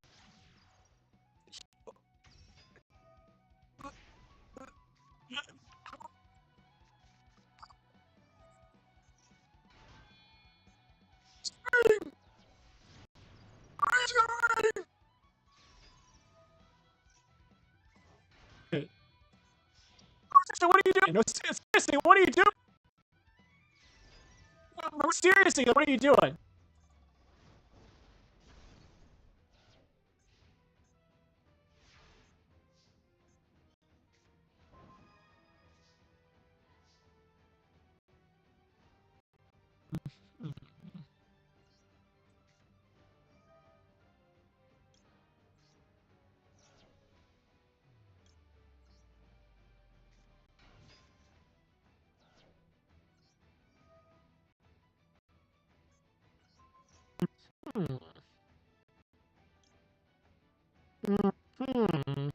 Okay. So what are you doing? No, seriously, what are you doing? Seriously, what are you doing? Hmm. Hmm.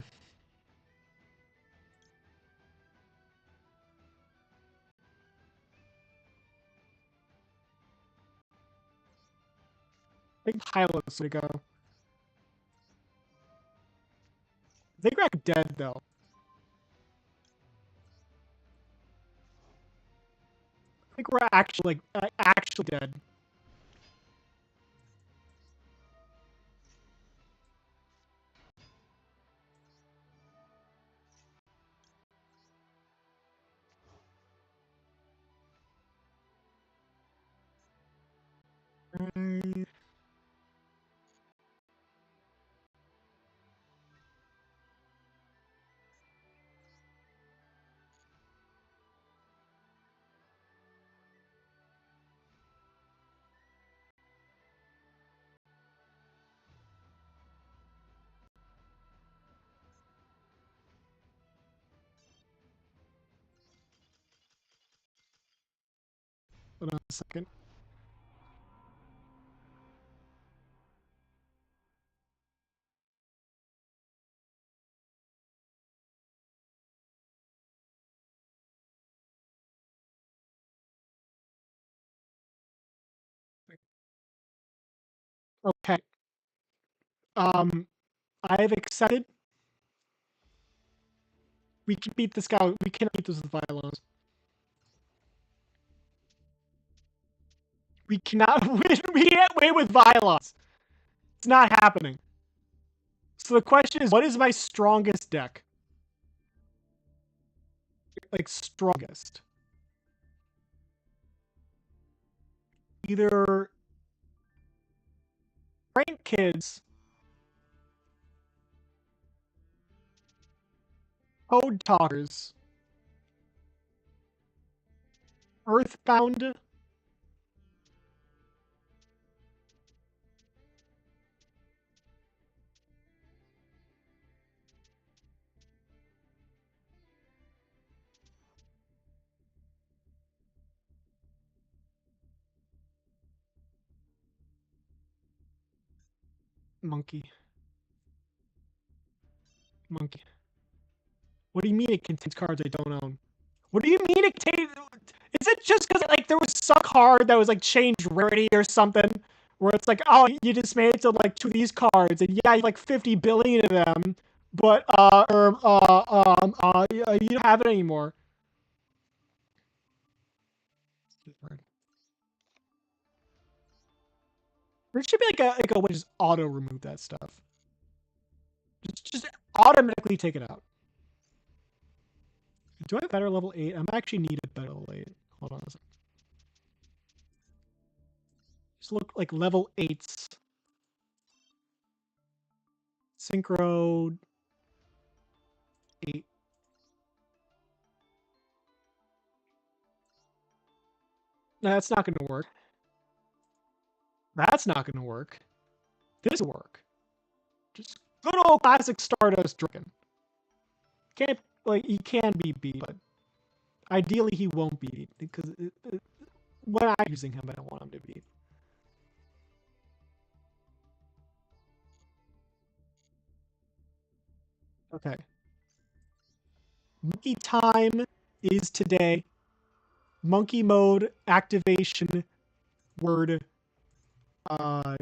I think Hylos would go. I think we're dead though. I think we're actually actually dead. Hold on a second. Okay. Um, I've accepted. We can beat this guy. We cannot beat this with Vylons. We cannot win. We can't win with Vylons. It's not happening. So the question is, what is my strongest deck? Like, strongest. Either Prank Kids Code Talkers. Earthbound. Monkey. Monkey. What do you mean it contains cards I don't own? What do you mean it contains... Is it just because like there was some card that was like changed rarity or something? Where it's like, oh, you just made it to like 2 of these cards, and yeah, you like 50 billion of them, but you don't have it anymore. There should be like a way to just auto remove that stuff. Just automatically take it out. Do I have better level 8? I'm actually needed better level 8. Hold on a second. Just look like level 8s. Synchro 8. No, that's not gonna work. That's not gonna work. This will work. Just good old classic Stardust Dragon. Can't like he can be beat, but ideally he won't be beat because when I'm using him, I don't want him to beat. Okay. Monkey time is today. Monkey mode activation word. Uh,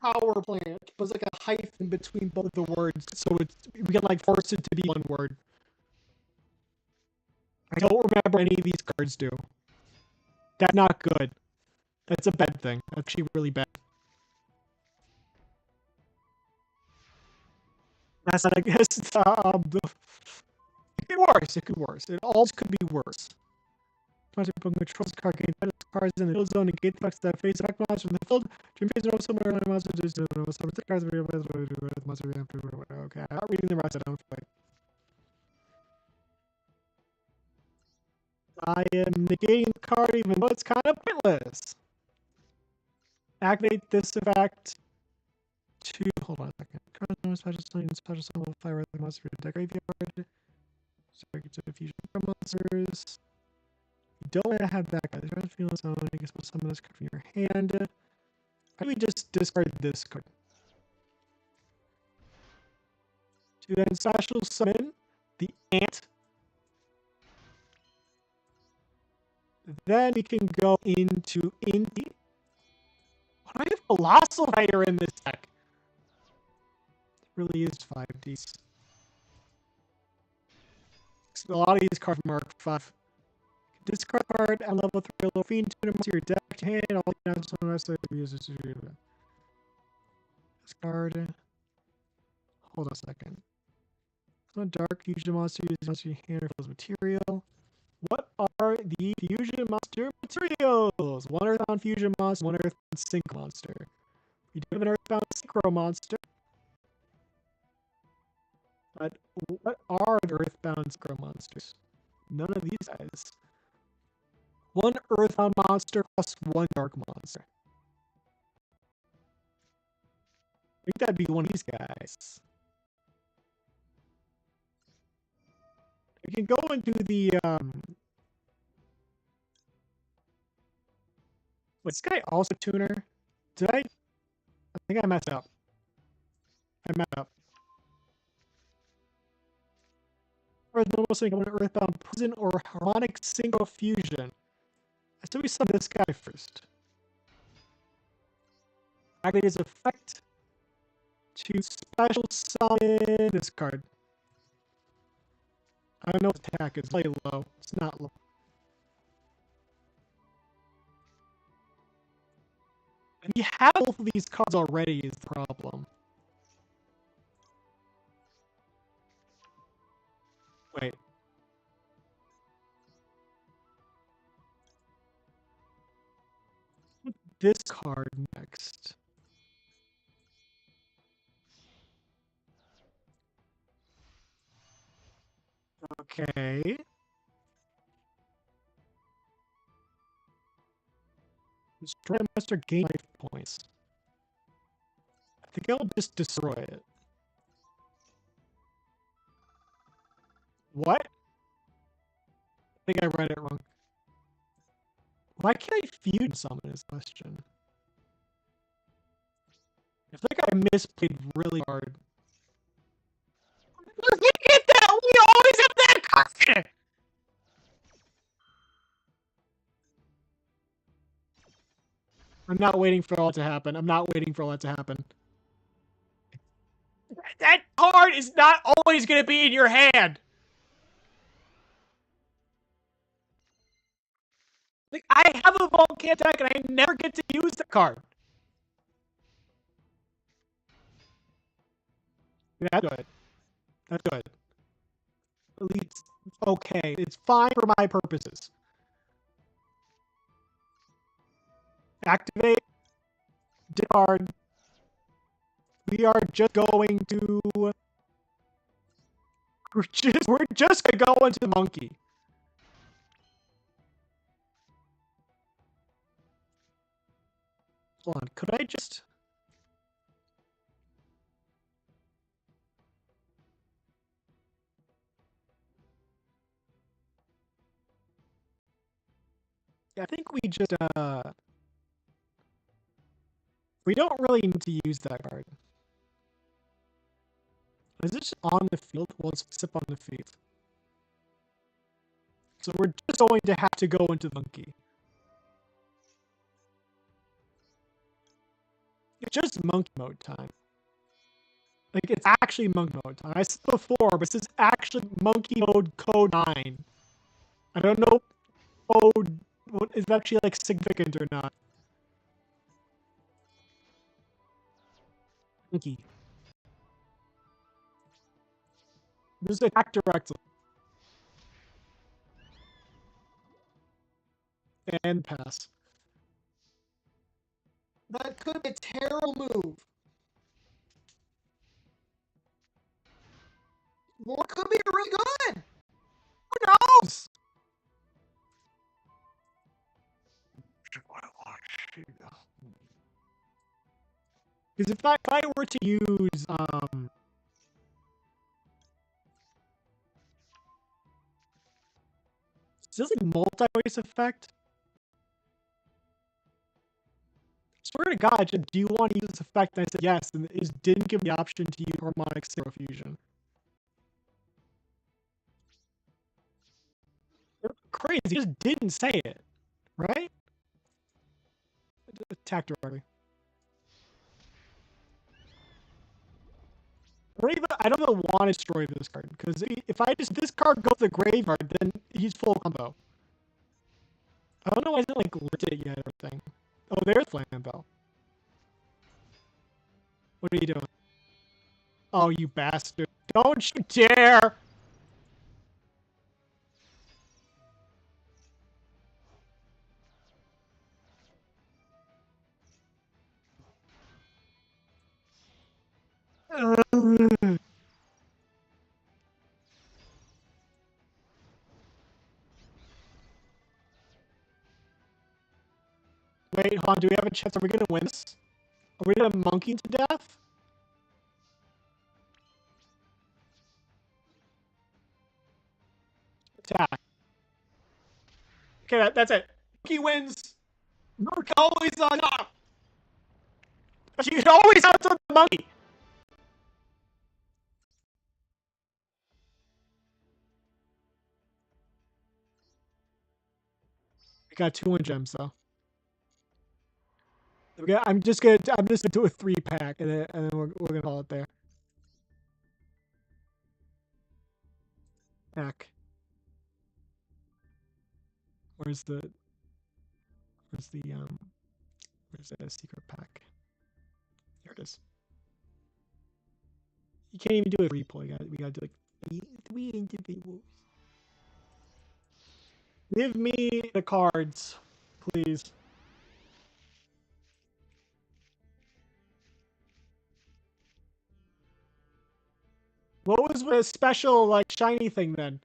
power plant was like a hyphen between both the words, so it's we can like force it to be one word. I don't remember any of these cards do. That's not good. That's a bad thing. That's actually really bad. That's not, I guess, it could be worse. It could be worse. It all could be worse. Monster controls card gain cards in the field zone and gate effects that face back monsters in the field. Dream phase no similar to monster just some cards monster. Okay, I'm not reading the rest. I don't fight. I am negating the card even though it's kind of pointless. Activate this effect to hold on a second. Card no special summon fire the monster to deck graveyard. Subject to fusion monsters. You don't want to have that guy. There's a feeling summon. I guess we'll summon this card from your hand. How do we just discard this card? To then special summon the ant. Then we can go into Indy. Why do I have Colossal Rider in this deck? It really is 5Ds. A lot of these cards from Mark 5. Discard card at level 3, a little fiend to your deck to hand, all you have some rest of the users to do that. Discard. Hold on a second. So dark fusion monster uses monster hand or material. What are the fusion monster materials? One earthbound fusion monster, one earthbound sync monster. We do have an earthbound synchro monster. But what are the earthbound synchro monsters? None of these guys. One earthbound monster plus one dark monster. I think that'd be one of these guys. I can go and do the wait, this guy also tuner? Did I think I messed up. I messed up. Or the most thing, I want an earthbound prison or harmonic single fusion. I still we summon this guy first. Activate his effect to special summon this card. I don't know what attack is. Play low. It's not low. And you have both of these cards already is the problem. Wait. this card next. Okay. Destroy a monster, gain life points. I think I'll just destroy it. What? I think I read it wrong. Why can't I feud summon is the question. I think I misplayed really hard. Look at that! We always have that card! I'm not waiting for all that to happen. I'm not waiting for all that to happen. That card is not always going to be in your hand! Like, I have a Volcan attack and I never get to use the card. That's good. That's good. At least, okay. It's fine for my purposes. Activate. Discard. We are just going to... We're just going to go into the monkey. Hold on. Could I just... I think we just, we don't really need to use that card. Is it just on the field? Well, it's sip on the field. So we're just going to have to go into monkey. It's just monkey mode time. Like, it's actually monkey mode time. I said before, but this is actually monkey mode code 9. I don't know code... what is actually, like, significant or not. Monkey. Just attack directly. And pass. That could be a terrible move. Or it could be really good. Who knows? Because if I were to use is this like multi-voice effect? Swear to God, do you want to use this effect? And I said yes, and it just didn't give me the option to use harmonic zero fusion. Crazy, he just didn't say it, right? Attack directly. I don't even want to destroy this card, because if this card goes to the graveyard, then he's full combo. I don't know why I didn't like lift it yet or anything. Oh, there's Flambeau. What are you doing? Oh, you bastard. Don't you dare! Wait, hold on, do we have a chance? Are we gonna win this? Are we gonna monkey to death? Attack. Okay, that's it. Monkey wins. Monkey always on top. She can always outside the monkey. We got 2 gems though. I'm just gonna do a 3-pack and then we're gonna call it there. Pack. Where's the secret pack? There it is. You can't even do a replay. We gotta do like 3 individuals. Give me the cards, please. What was the special, like, shiny thing then?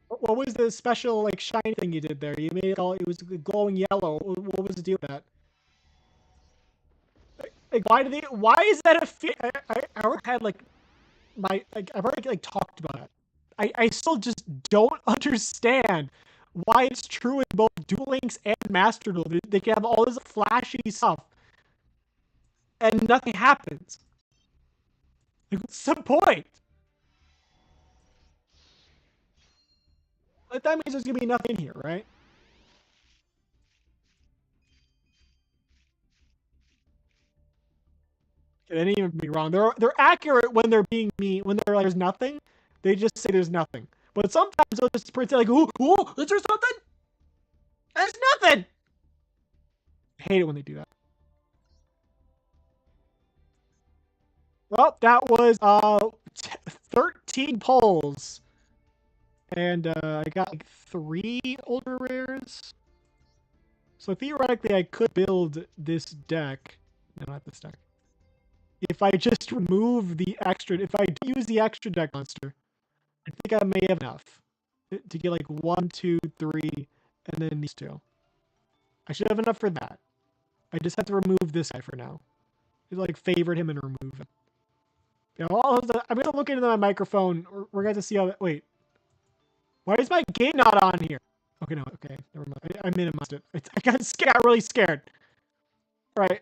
What was the special, like, shiny thing you did there? You made it all, it was glowing yellow. What was the deal with that? Like, why is that I already had, like, I've already, like, talked about it. I still just don't understand why it's true in both Duel Links and Master Duel. They can have all this flashy stuff, and nothing happens. Like, what's the point? Like, that means there's gonna be nothing here, right? They didn't even be wrong. They're accurate when they're being mean. When they're like, there's nothing, they just say there's nothing. But sometimes they'll just pretend like, ooh, is there something? There's nothing. I hate it when they do that. Well, that was 13 polls, and I got like 3 ultra rares. So theoretically, I could build this deck. No, not this deck. If I just remove the extra, if I use the extra deck monster, I think I may have enough to get like 1, 2, 3, and then these 2. I should have enough for that. I just have to remove this guy for now. Just like favorite him and remove him. You know, I'm gonna look into my microphone. We're going to see how that. Wait, why is my game not on here? Okay, no, okay, never mind. I minimized it. I got scared. I got really scared. All right.